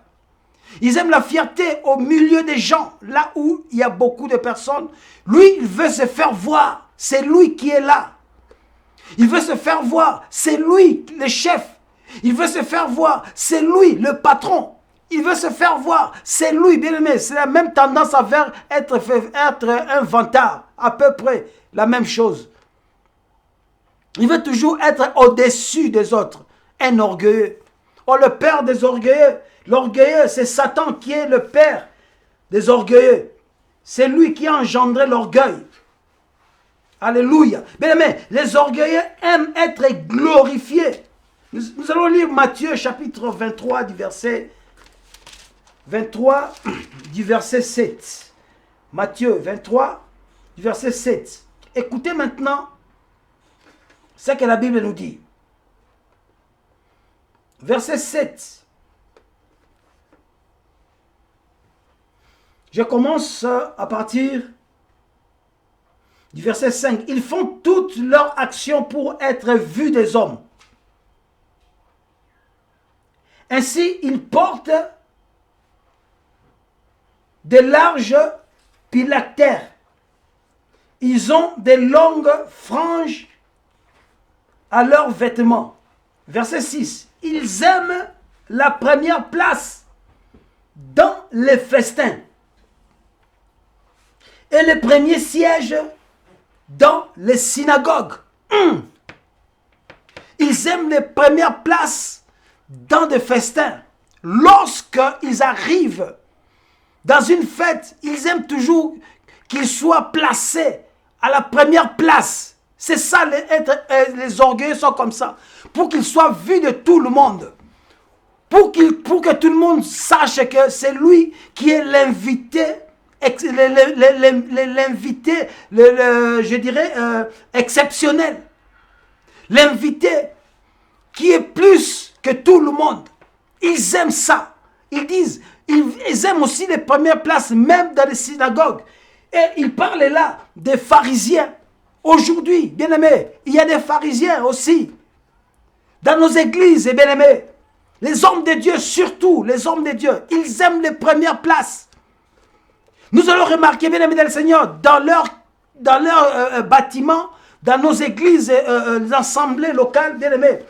Ils aiment la fierté au milieu des gens, là où il y a beaucoup de personnes. Lui, il veut se faire voir. C'est lui qui est là. Il veut se faire voir. C'est lui le chef. Il veut se faire voir. C'est lui le patron. Il veut se faire voir. C'est lui, bien aimé. C'est la même tendance à faire être un vantard. À peu près la même chose. Il veut toujours être au-dessus des autres. Un orgueilleux. Oh, le père des orgueilleux. L'orgueilleux, c'est Satan qui est le père des orgueilleux. C'est lui qui a engendré l'orgueil. Alléluia. Bien aimé, les orgueilleux aiment être glorifiés. Nous allons lire Matthieu chapitre 23 du verset 7. Matthieu 23 du verset 7. Écoutez maintenant ce que la Bible nous dit. Verset 7. Je commence à partir du verset 5. Ils font toutes leurs actions pour être vus des hommes. Ainsi, ils portent de larges phylactères. Ils ont des longues franges à leurs vêtements. Verset 6. Ils aiment la première place dans les festins et les premiers sièges dans les synagogues. Ils aiment les premières places dans des festins. Lorsqu'ils arrivent dans une fête, ils aiment toujours qu'ils soient placés à la première place. C'est ça, les orgueilleux sont comme ça. Pour qu'ils soient vus de tout le monde. Pour que tout le monde sache que c'est lui qui est l'invité, l'invité, je dirais, exceptionnel. L'invité qui est plus que tout le monde. Ils aiment ça. Ils disent, ils aiment aussi les premières places, même dans les synagogues. Et ils parlent là des pharisiens. Aujourd'hui, bien aimés, il y a des pharisiens aussi. Dans nos églises, bien aimés, les hommes de Dieu, surtout les hommes de Dieu, ils aiment les premières places. Nous allons remarquer, bien aimés dans le Seigneur, dans leur bâtiments, dans nos églises, les assemblées locales, bien aimés,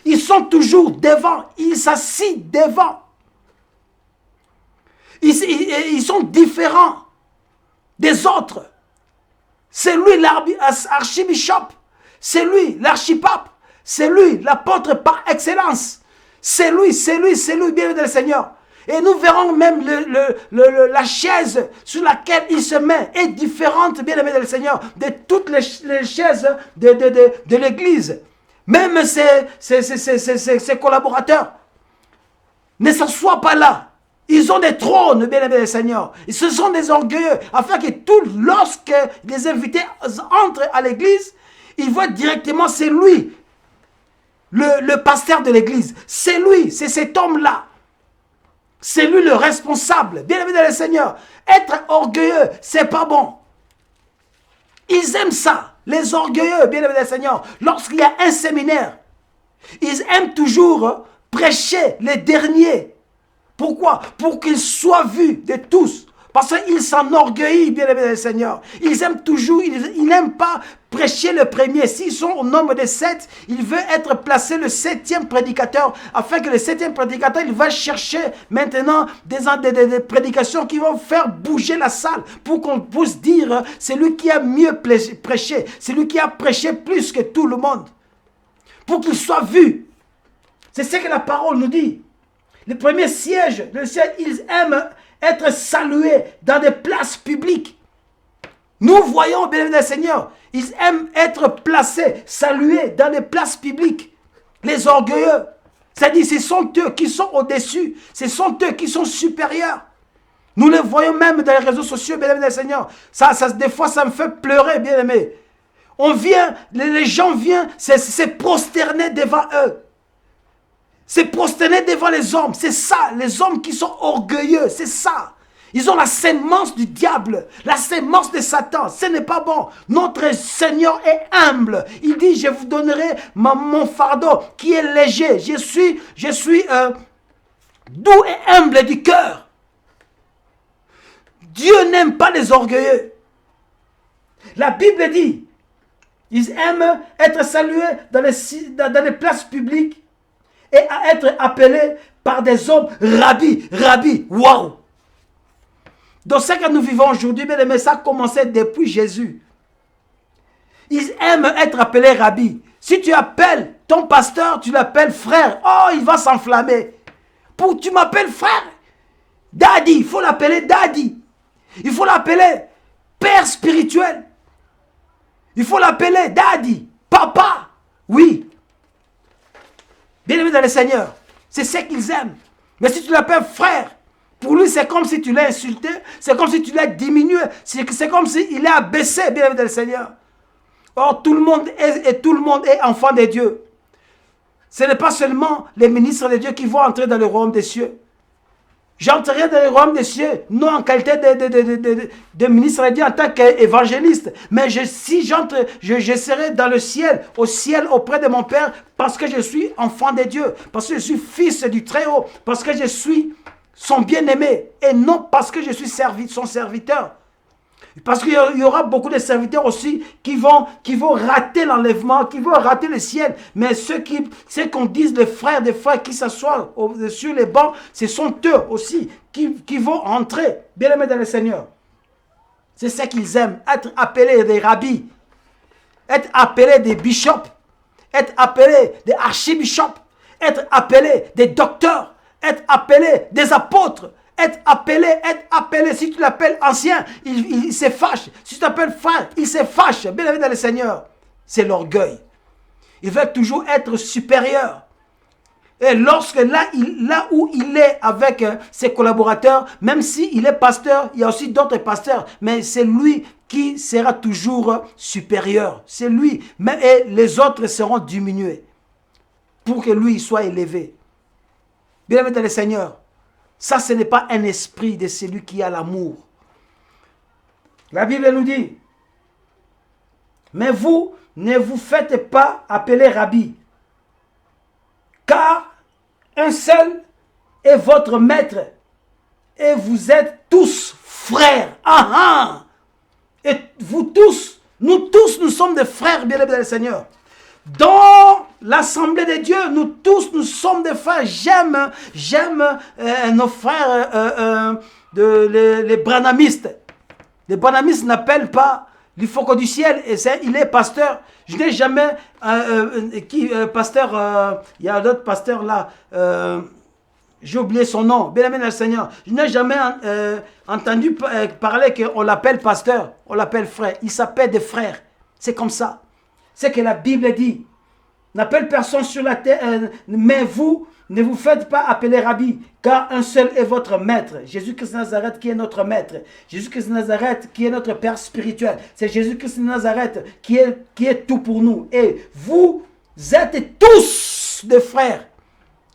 ils sont toujours devant, ils s'assient devant. Ils sont différents des autres. C'est lui l'archibishop, c'est lui l'archipape, c'est lui l'apôtre par excellence. C'est lui, bien aimé dans le Seigneur. Et nous verrons même la chaise sur laquelle il se met est différente, bien aimé dans le Seigneur, de toutes les chaises de l'église. Même ses collaborateurs ne s'assoient pas là. Ils ont des trônes, bien aimé le Seigneur. Ce sont des orgueilleux, afin que lorsque les invités entrent à l'église, ils voient directement, c'est lui, le pasteur de l'église. C'est lui, c'est cet homme-là. C'est lui le responsable, bien aimé le Seigneur. Être orgueilleux, c'est pas bon. Ils aiment ça, les orgueilleux, bien aimé le Seigneur. Lorsqu'il y a un séminaire, ils aiment toujours prêcher les derniers. Pourquoi? Pour qu'ils soient vus de tous. Parce qu'ils s'enorgueillissent, bien aimé le Seigneur. Ils aiment toujours, ils n'aiment pas prêcher le premier. S'ils sont au nombre de 7, il veut être placé le 7e prédicateur. Afin que le 7e prédicateur, il va chercher maintenant des prédications qui vont faire bouger la salle. Pour qu'on puisse dire, c'est lui qui a mieux prêché. C'est lui qui a prêché plus que tout le monde. Pour qu'il soit vu. C'est ce que la parole nous dit. Les premiers sièges, ils aiment être salués dans des places publiques. Nous voyons, bien aimé le Seigneur, ils aiment être placés, salués dans des places publiques. Les orgueilleux, c'est-à-dire ce sont eux qui sont au-dessus, ce sont eux qui sont supérieurs. Nous les voyons même dans les réseaux sociaux, bien aimé le Seigneur. Des fois, ça me fait pleurer, bien aimé. Les gens viennent se prosterner devant eux. C'est prosterner devant les hommes. C'est ça, les hommes qui sont orgueilleux, c'est ça. Ils ont la sémence du diable, la sémence de Satan. Ce n'est pas bon. Notre Seigneur est humble. Il dit, je vous donnerai mon fardeau qui est léger. Je suis doux et humble du cœur. Dieu n'aime pas les orgueilleux. La Bible dit, ils aiment être salués dans les places publiques et à être appelés par des hommes rabbi, waouh! Dans ce que nous vivons aujourd'hui, bien aimé, ça a commencé depuis Jésus. Ils aiment être appelés rabbi. Si tu appelles ton pasteur, tu l'appelles frère, oh, il va s'enflammer. Tu m'appelles frère, daddy, il faut l'appeler daddy. Il faut l'appeler père spirituel. Il faut l'appeler daddy, papa, oui. Bien-aimé dans le Seigneur, c'est ce qu'ils aiment. Mais si tu l'appelles frère, pour lui, c'est comme si tu l'as insulté, c'est comme si tu l'as diminué, c'est comme s'il est abaissé, bien-aimé dans le Seigneur. Or, tout le monde est enfant de Dieu. Ce n'est pas seulement les ministres de Dieu qui vont entrer dans le royaume des cieux. J'entrerai dans le royaume des cieux, non en qualité de ministre de Dieu, en tant qu'évangéliste. Mais si j'entre, je serai dans le ciel, au ciel auprès de mon Père, parce que je suis enfant de Dieu, parce que je suis fils du Très-Haut, parce que je suis son bien-aimé, et non parce que je suis son serviteur. Parce qu'il y aura beaucoup de serviteurs aussi qui vont rater l'enlèvement, qui vont rater le ciel. Mais ceux qu'on dise les frères des frères qui s'assoient sur les bancs, ce sont eux aussi qui vont entrer, bien aimés dans le Seigneur. C'est ça qu'ils aiment, être appelés des rabbis, être appelés des bishops, être appelés des archibishops, être appelés des docteurs, être appelés des apôtres. Être appelé, si tu l'appelles ancien, il se fâche. Si tu l'appelles frère, il se fâche. Bien aimé dans le Seigneur, c'est l'orgueil. Il veut toujours être supérieur. Et lorsque là où il est avec ses collaborateurs, même s'il est pasteur, il y a aussi d'autres pasteurs, mais c'est lui qui sera toujours supérieur. C'est lui. Et les autres seront diminués pour que lui soit élevé. Bien aimé dans le Seigneur. Ça, ce n'est pas un esprit de celui qui a l'amour. La Bible nous dit, mais vous ne vous faites pas appeler rabbi, car un seul est votre maître, et vous êtes tous frères. Et vous tous, nous sommes des frères, bien aimés dans le Seigneur. Dans l'assemblée de Dieu, nous sommes des frères. J'aime nos frères, les branhamistes. Les branhamistes n'appellent pas l'Ifoko du ciel, et il est pasteur. Je n'ai jamais, pasteur, il y a d'autres pasteurs là, j'ai oublié son nom, bien aimé dans le Seigneur. Je n'ai jamais entendu parler qu'on l'appelle pasteur, on l'appelle frère. Il s'appelle des frères, c'est comme ça. C'est que la Bible dit, n'appelle personne sur la terre, mais vous, ne vous faites pas appeler rabbi, car un seul est votre maître, Jésus-Christ de Nazareth qui est notre maître, Jésus-Christ de Nazareth qui est notre Père spirituel, c'est Jésus-Christ de Nazareth qui est tout pour nous. Et vous êtes tous des frères,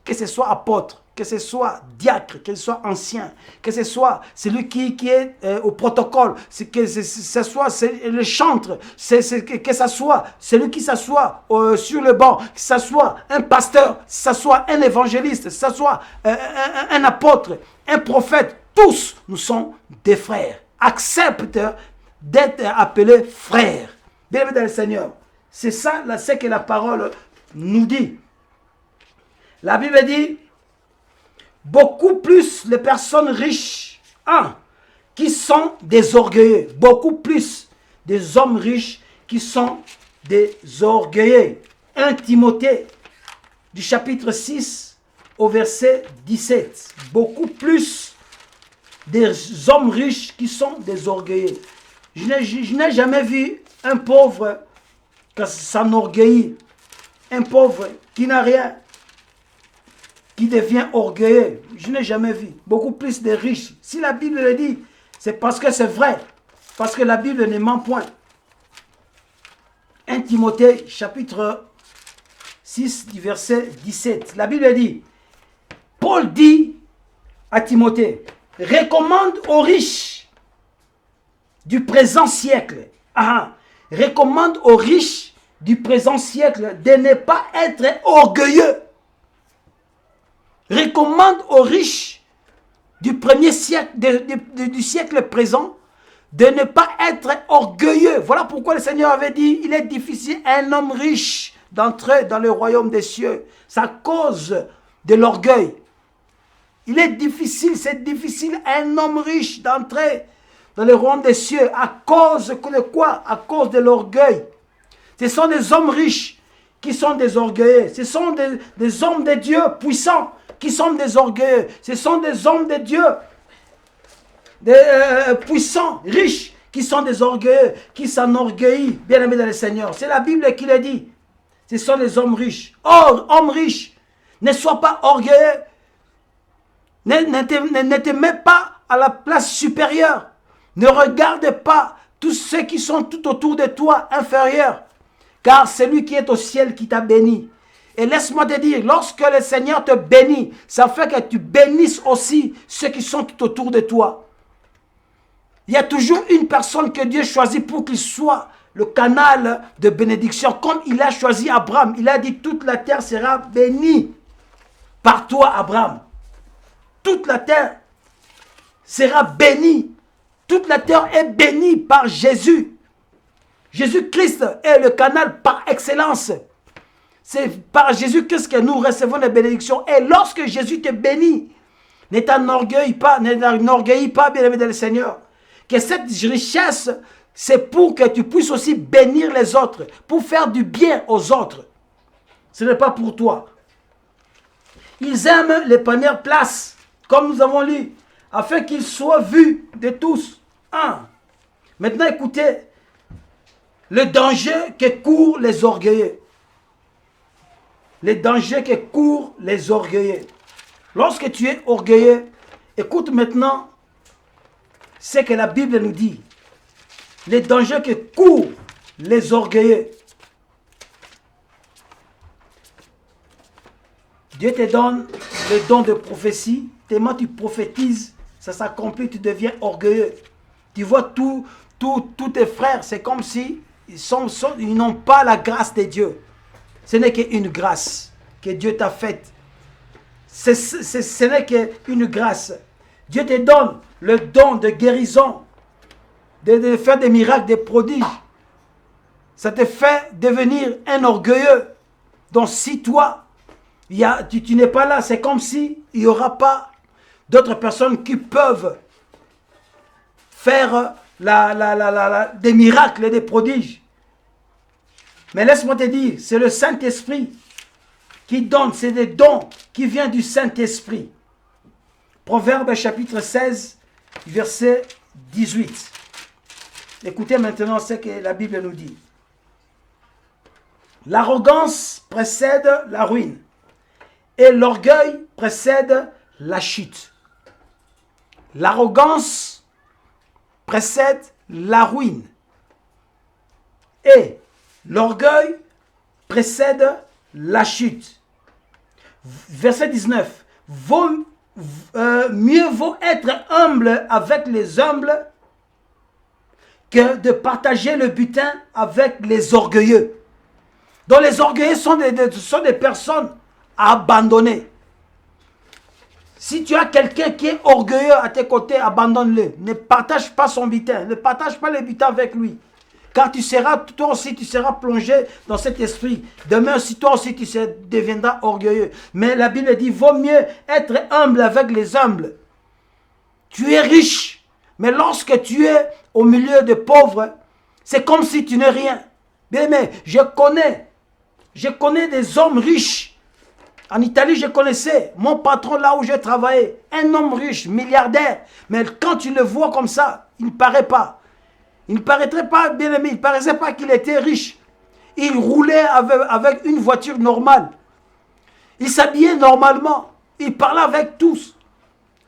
que ce soit apôtre, que ce soit diacre, que ce soit ancien, que ce soit celui qui est au protocole, que ce soit le chantre, que ce soit celui qui s'assoit sur le banc, que ce soit un pasteur, que ce soit un évangéliste, que ce soit un apôtre, un prophète, tous nous sommes des frères. Accepte d'être appelés frères. Bienvenue dans le Seigneur. C'est ça, c'est que la parole nous dit. La Bible dit, beaucoup plus les personnes riches, qui sont des orgueilleux. Beaucoup plus des hommes riches qui sont des orgueilleux. 1 Timothée, du chapitre 6 au verset 17. Beaucoup plus des hommes riches qui sont des orgueilleux. Je n'ai jamais vu un pauvre qui s'enorgueillit. Un pauvre qui n'a rien, qui devient orgueilleux. Je n'ai jamais vu. Beaucoup plus de riches. Si la Bible le dit, c'est parce que c'est vrai. Parce que la Bible ne ment point. 1 Timothée, chapitre 6, du verset 17. La Bible dit, Paul dit à Timothée, recommande aux riches du présent siècle. Recommande aux riches du présent siècle de ne pas être orgueilleux. Recommande aux riches du premier siècle, du siècle présent, de ne pas être orgueilleux. Voilà pourquoi le Seigneur avait dit, il est difficile à un homme riche d'entrer dans le royaume des cieux. C'est à cause de l'orgueil. C'est difficile à un homme riche d'entrer dans le royaume des cieux. À cause de quoi? À cause de l'orgueil. Ce sont des hommes riches qui sont des orgueilleux. Ce sont des hommes de Dieu puissants qui sont des orgueilleux. Ce sont des hommes de Dieu puissants, riches, qui sont des orgueilleux, qui s'enorgueillissent, bien aimés dans le Seigneur. C'est la Bible qui le dit. Ce sont les hommes riches. Or, homme riche, Ne sois pas orgueilleux. Ne te mets pas à la place supérieure. Ne regarde pas tous ceux qui sont tout autour de toi inférieurs. Car c'est lui qui est au ciel qui t'a béni. Et laisse-moi te dire, lorsque le Seigneur te bénit, ça fait que tu bénisses aussi ceux qui sont tout autour de toi. Il y a toujours une personne que Dieu choisit pour qu'il soit le canal de bénédiction. Comme il a choisi Abraham, il a dit toute la terre sera bénie par toi, Abraham. Toute la terre sera bénie. Toute la terre est bénie par Jésus. Jésus-Christ est le canal par excellence. C'est par Jésus-Christ que nous recevons les bénédictions. Et lorsque Jésus te bénit, ne t'enorgueillis pas, bien-aimé dans le Seigneur. Que cette richesse, c'est pour que tu puisses aussi bénir les autres, pour faire du bien aux autres. Ce n'est pas pour toi. Ils aiment les premières places, comme nous avons lu, afin qu'ils soient vus de tous. Maintenant, écoutez, le danger que courent les orgueilleux. Les dangers que courent les orgueilleux. Lorsque tu es orgueilleux, écoute maintenant ce que la Bible nous dit. Les dangers que courent les orgueilleux. Dieu te donne le don de prophétie. Tellement tu prophétises, ça s'accomplit, tu deviens orgueilleux. Tu vois tous tes frères, c'est comme si ils n'ont pas la grâce de Dieu. Ce n'est qu'une grâce que Dieu t'a faite. Ce n'est qu'une grâce. Dieu te donne le don de guérison, de faire des miracles, des prodiges. Ça te fait devenir un orgueilleux. Donc si toi, tu n'es pas là, c'est comme si il n'y aura pas d'autres personnes qui peuvent faire des miracles et des prodiges. Mais laisse-moi te dire, c'est le Saint-Esprit qui donne, c'est des dons qui viennent du Saint-Esprit. Proverbe chapitre 16, verset 18. Écoutez maintenant ce que la Bible nous dit. L'arrogance précède la ruine et l'orgueil précède la chute. L'arrogance précède la ruine et l'orgueil précède la chute. Verset 19. Mieux vaut être humble avec les humbles que de partager le butin avec les orgueilleux. Donc les orgueilleux sont des personnes à abandonner. Si tu as quelqu'un qui est orgueilleux à tes côtés, abandonne-le. Ne partage pas son butin. Ne partage pas le butin avec lui. Car toi aussi, tu seras plongé dans cet esprit. Demain aussi, toi aussi, tu deviendras orgueilleux. Mais la Bible dit, vaut mieux être humble avec les humbles. Tu es riche. Mais lorsque tu es au milieu de pauvres, c'est comme si tu n'es rien. Bien, mais je connais des hommes riches. En Italie, je connaissais mon patron là où je travaillais. Un homme riche, milliardaire. Mais quand tu le vois comme ça, il ne paraît pas. Il ne paraîtrait pas, bien aimé, il ne paraissait pas qu'il était riche. Il roulait avec une voiture normale. Il s'habillait normalement. Il parlait avec tous.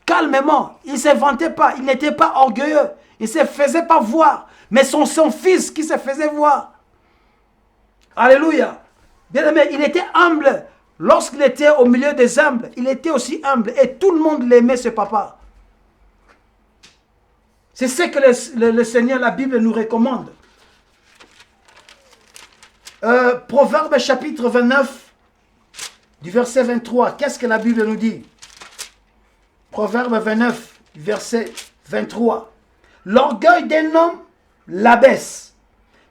Calmement. Il ne se vantait pas. Il n'était pas orgueilleux. Il ne se faisait pas voir. Mais son fils qui se faisait voir. Alléluia. Bien aimé, il était humble. Lorsqu'il était au milieu des humbles, il était aussi humble. Et tout le monde l'aimait, ce papa. C'est ce que le Seigneur, la Bible nous recommande. Proverbe chapitre 29, du verset 23. Qu'est-ce que la Bible nous dit? Proverbe 29, verset 23. L'orgueil d'un homme l'abaisse,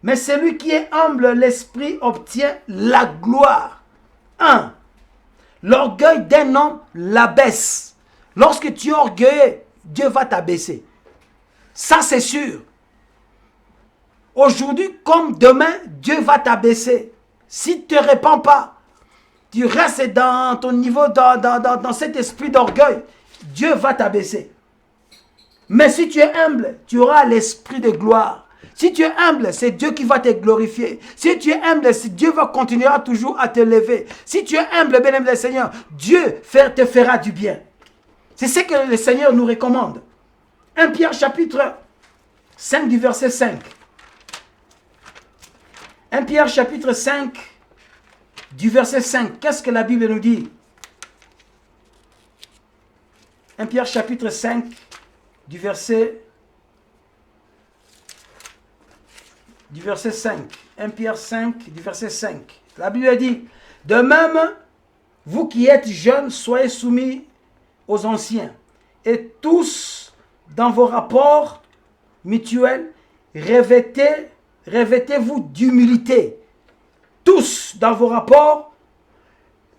mais celui qui est humble, l'esprit obtient la gloire. 1. L'orgueil d'un homme l'abaisse. Lorsque tu es orgueilleux, Dieu va t'abaisser. Ça, c'est sûr. Aujourd'hui comme demain, Dieu va t'abaisser. Si tu ne te répands pas, tu restes dans ton niveau, dans cet esprit d'orgueil, Dieu va t'abaisser. Mais si tu es humble, tu auras l'esprit de gloire. Si tu es humble, c'est Dieu qui va te glorifier. Si tu es humble, Dieu va continuer toujours à te lever. Si tu es humble, bien-aimé du Seigneur, Dieu te fera du bien. C'est ce que le Seigneur nous recommande. 1 Pierre chapitre 5 du verset 5. 1 Pierre chapitre 5 du verset 5. Qu'est-ce que la Bible nous dit? 1 Pierre chapitre 5 du verset 5. 1 Pierre 5 du verset 5. La Bible dit, de même, vous qui êtes jeunes, soyez soumis aux anciens. Et tous, dans vos rapports mutuels, revêtez-vous d'humilité. Tous, dans vos rapports,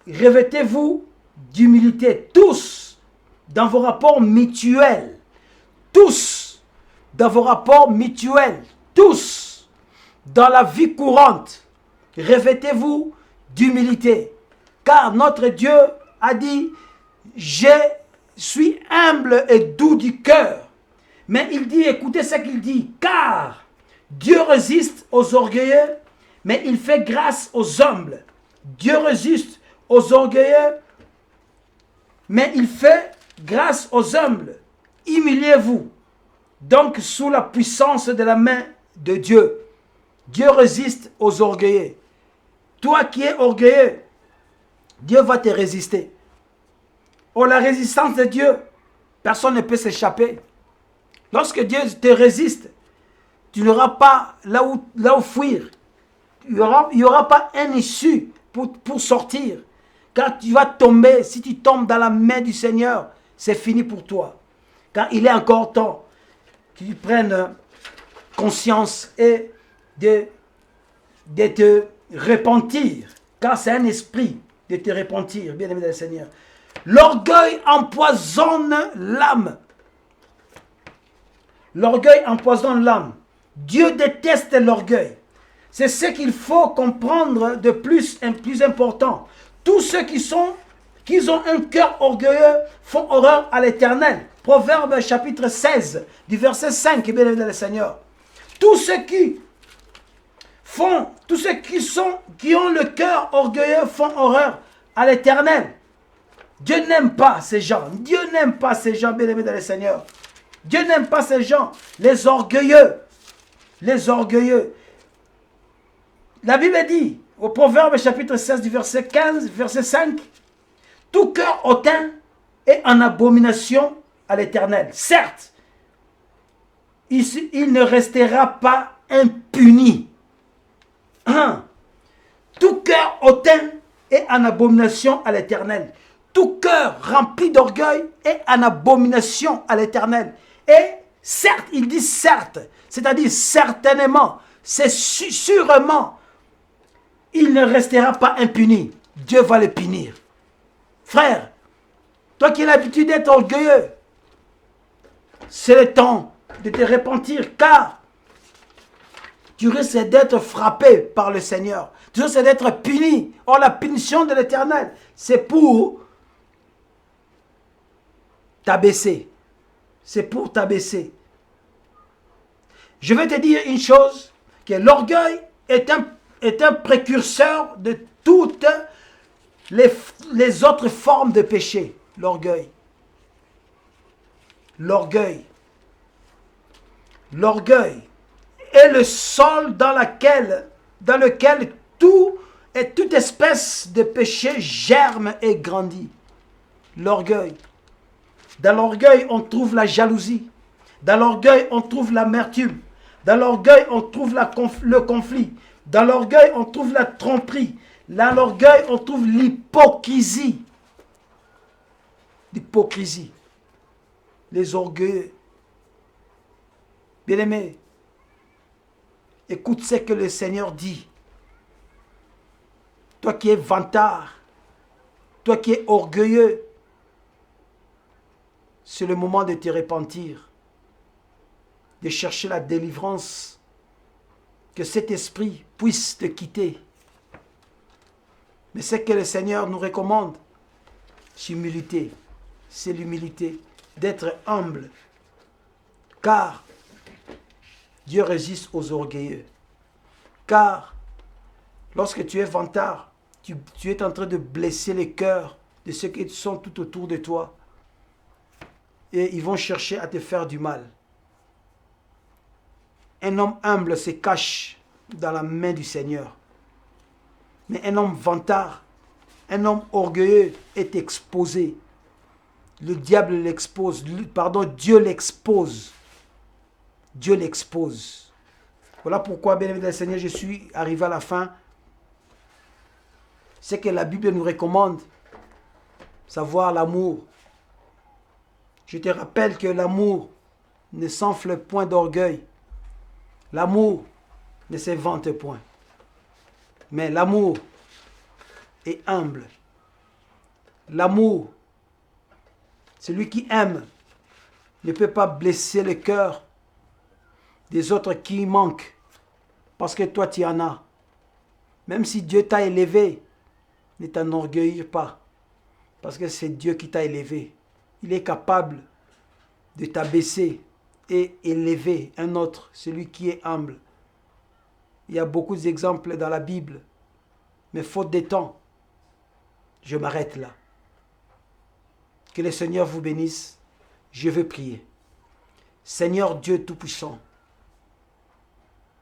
revêtez-vous d'humilité. Tous, dans vos rapports mutuels. Tous, dans vos rapports mutuels. Tous, dans la vie courante, revêtez-vous d'humilité. Car notre Dieu a dit, je suis humble et doux du cœur. Mais il dit, écoutez ce qu'il dit, car Dieu résiste aux orgueilleux, mais il fait grâce aux humbles. Dieu résiste aux orgueilleux, mais il fait grâce aux humbles. Humiliez-vous donc sous la puissance de la main de Dieu. Dieu résiste aux orgueilleux. Toi qui es orgueilleux, Dieu va te résister. Oh, la résistance de Dieu, personne ne peut s'échapper. Lorsque Dieu te résiste, tu n'auras pas là où fuir. Il n'y aura pas un issue pour sortir. Car tu vas tomber, si tu tombes dans la main du Seigneur, c'est fini pour toi. Car il est encore temps que tu prennes conscience et de te repentir. Car c'est un esprit de te repentir, bien-aimé du Seigneur. L'orgueil empoisonne l'âme. L'orgueil empoisonne l'âme. Dieu déteste l'orgueil. C'est ce qu'il faut comprendre de plus important. Tous ceux qui ont un cœur orgueilleux font horreur à l'Éternel. Proverbe chapitre 16, du verset 5, bien-aimé du Seigneur. Tous ceux qui ont le cœur orgueilleux font horreur à l'Éternel. Dieu n'aime pas ces gens. Dieu n'aime pas ces gens, bien-aimés dans le Seigneur. Dieu n'aime pas ces gens, les orgueilleux. Les orgueilleux. La Bible dit, au Proverbe chapitre 16 du verset 15, verset 5, tout cœur hautain est en abomination à l'Éternel. Certes, il ne restera pas impuni. Tout cœur hautain est en abomination à l'Éternel. Tout cœur rempli d'orgueil est en abomination à l'Éternel. Et certes, il dit certes, c'est-à-dire certainement, c'est sûrement, il ne restera pas impuni. Dieu va le punir. Frère, toi qui as l'habitude d'être orgueilleux, c'est le temps de te repentir, car tu risques d'être frappé par le Seigneur. Tu risques d'être puni. Or, la punition de l'Éternel, c'est pour t'abaisser. C'est pour t'abaisser. Je vais te dire une chose, que l'orgueil est un précurseur de toutes les autres formes de péché. L'orgueil. L'orgueil. L'orgueil est le sol dans lequel toute espèce de péché germe et grandit. L'orgueil. Dans l'orgueil, on trouve la jalousie. Dans l'orgueil, on trouve l'amertume. Dans l'orgueil, on trouve le conflit. Dans l'orgueil, on trouve la tromperie. Dans l'orgueil, on trouve l'hypocrisie. L'hypocrisie. Les orgueilleux. Bien-aimés, écoute ce que le Seigneur dit. Toi qui es vantard, toi qui es orgueilleux, c'est le moment de te repentir, de chercher la délivrance, que cet esprit puisse te quitter. Mais ce que le Seigneur nous recommande, c'est l'humilité, d'être humble. Car Dieu résiste aux orgueilleux. Car lorsque tu es vantard, tu es en train de blesser les cœurs de ceux qui sont tout autour de toi. Et ils vont chercher à te faire du mal. Un homme humble se cache dans la main du Seigneur. Mais un homme vantard, un homme orgueilleux est exposé. Le diable l'expose, Dieu l'expose. Dieu l'expose. Voilà pourquoi, bien-aimé le Seigneur, je suis arrivé à la fin. C'est que la Bible nous recommande, savoir l'amour. Je te rappelle que l'amour ne s'enfle point d'orgueil. L'amour ne se vante point. Mais l'amour est humble. L'amour, celui qui aime, ne peut pas blesser le cœur des autres qui manquent. Parce que toi, tu en as. Même si Dieu t'a élevé, ne t'enorgueillis pas. Parce que c'est Dieu qui t'a élevé. Il est capable de t'abaisser et élever un autre, celui qui est humble. Il y a beaucoup d'exemples dans la Bible. Mais faute de temps, je m'arrête là. Que le Seigneur vous bénisse. Je veux prier. Seigneur Dieu Tout-Puissant,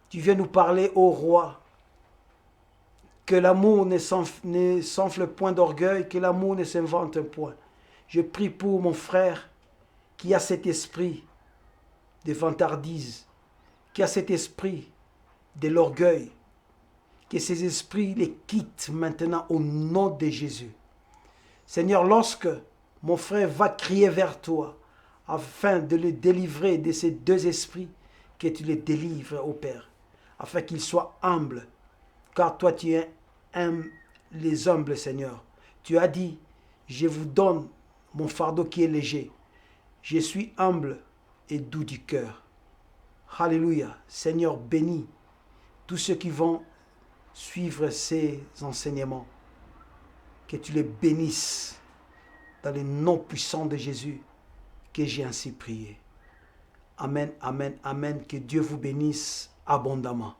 tu viens nous parler au roi. Que l'amour ne s'enfle point d'orgueil, que l'amour ne s'invente point. Je prie pour mon frère qui a cet esprit de vantardise, qui a cet esprit de l'orgueil, que ces esprits les quittent maintenant au nom de Jésus. Seigneur, lorsque mon frère va crier vers toi, afin de le délivrer de ces deux esprits, que tu les délivres, ô Père, afin qu'il soit humble, car toi tu aimes les humbles, Seigneur. Tu as dit, je vous donne mon fardeau qui est léger. Je suis humble et doux du cœur. Alléluia. Seigneur, bénis tous ceux qui vont suivre ces enseignements. Que tu les bénisses dans le nom puissant de Jésus, que j'ai ainsi prié. Amen, amen, amen. Que Dieu vous bénisse abondamment.